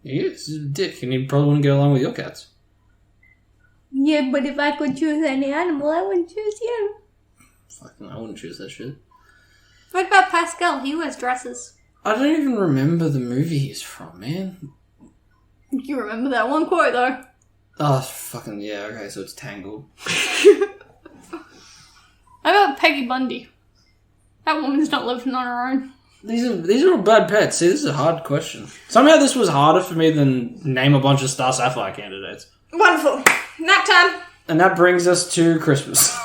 He is. He's a dick, and he probably wouldn't get along with your cats. Yeah, but if I could choose any animal, I would choose you. Fucking, I wouldn't choose that shit. What about Pascal? He wears dresses. I don't even remember the movie he's from, man. You remember that one quote, though? Oh, fucking, yeah, okay, so it's Tangled. How about Peggy Bundy? That woman's not living on her own. These are all bad pets. See, this is a hard question. Somehow this was harder for me than name a bunch of Star Sapphire candidates. Wonderful. Nap time. And that brings us to Christmas.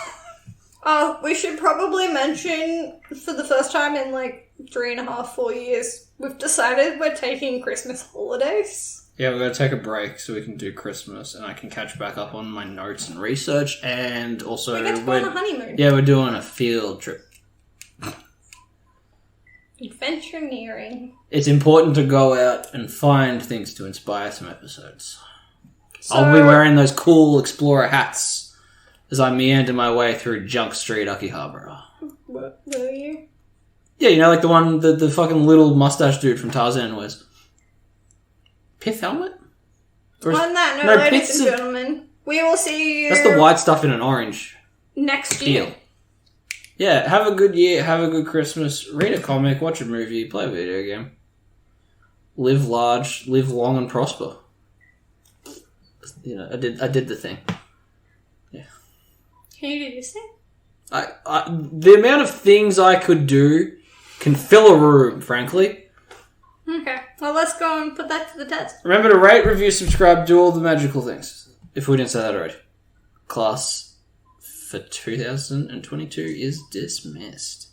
We should probably mention, for the first time in 3.5, 4 years, we've decided we're taking Christmas holidays. Yeah, we're going to take a break so we can do Christmas and I can catch back up on my notes and research, and also... We get to go on a honeymoon. Yeah, we're doing a field trip. Adventureering. It's important to go out and find things to inspire some episodes. So, I'll be wearing those cool explorer hats as I meander my way through Junk Street, Akihabara. What will you? Yeah, you know, like the one, the fucking little mustache dude from Tarzan wears. Pith helmet? On that note, ladies and gentlemen, we will see you... That's the white stuff in an orange. Next year. Deal. Yeah, have a good year, have a good Christmas, read a comic, watch a movie, play a video game. Live large, live long and prosper. You know, I did the thing. Yeah. Can you do this thing? The amount of things I could do can fill a room, frankly. Okay. Well, let's go and put that to the test. Remember to rate, review, subscribe, do all the magical things. If we didn't say that already. Class for 2022 is dismissed.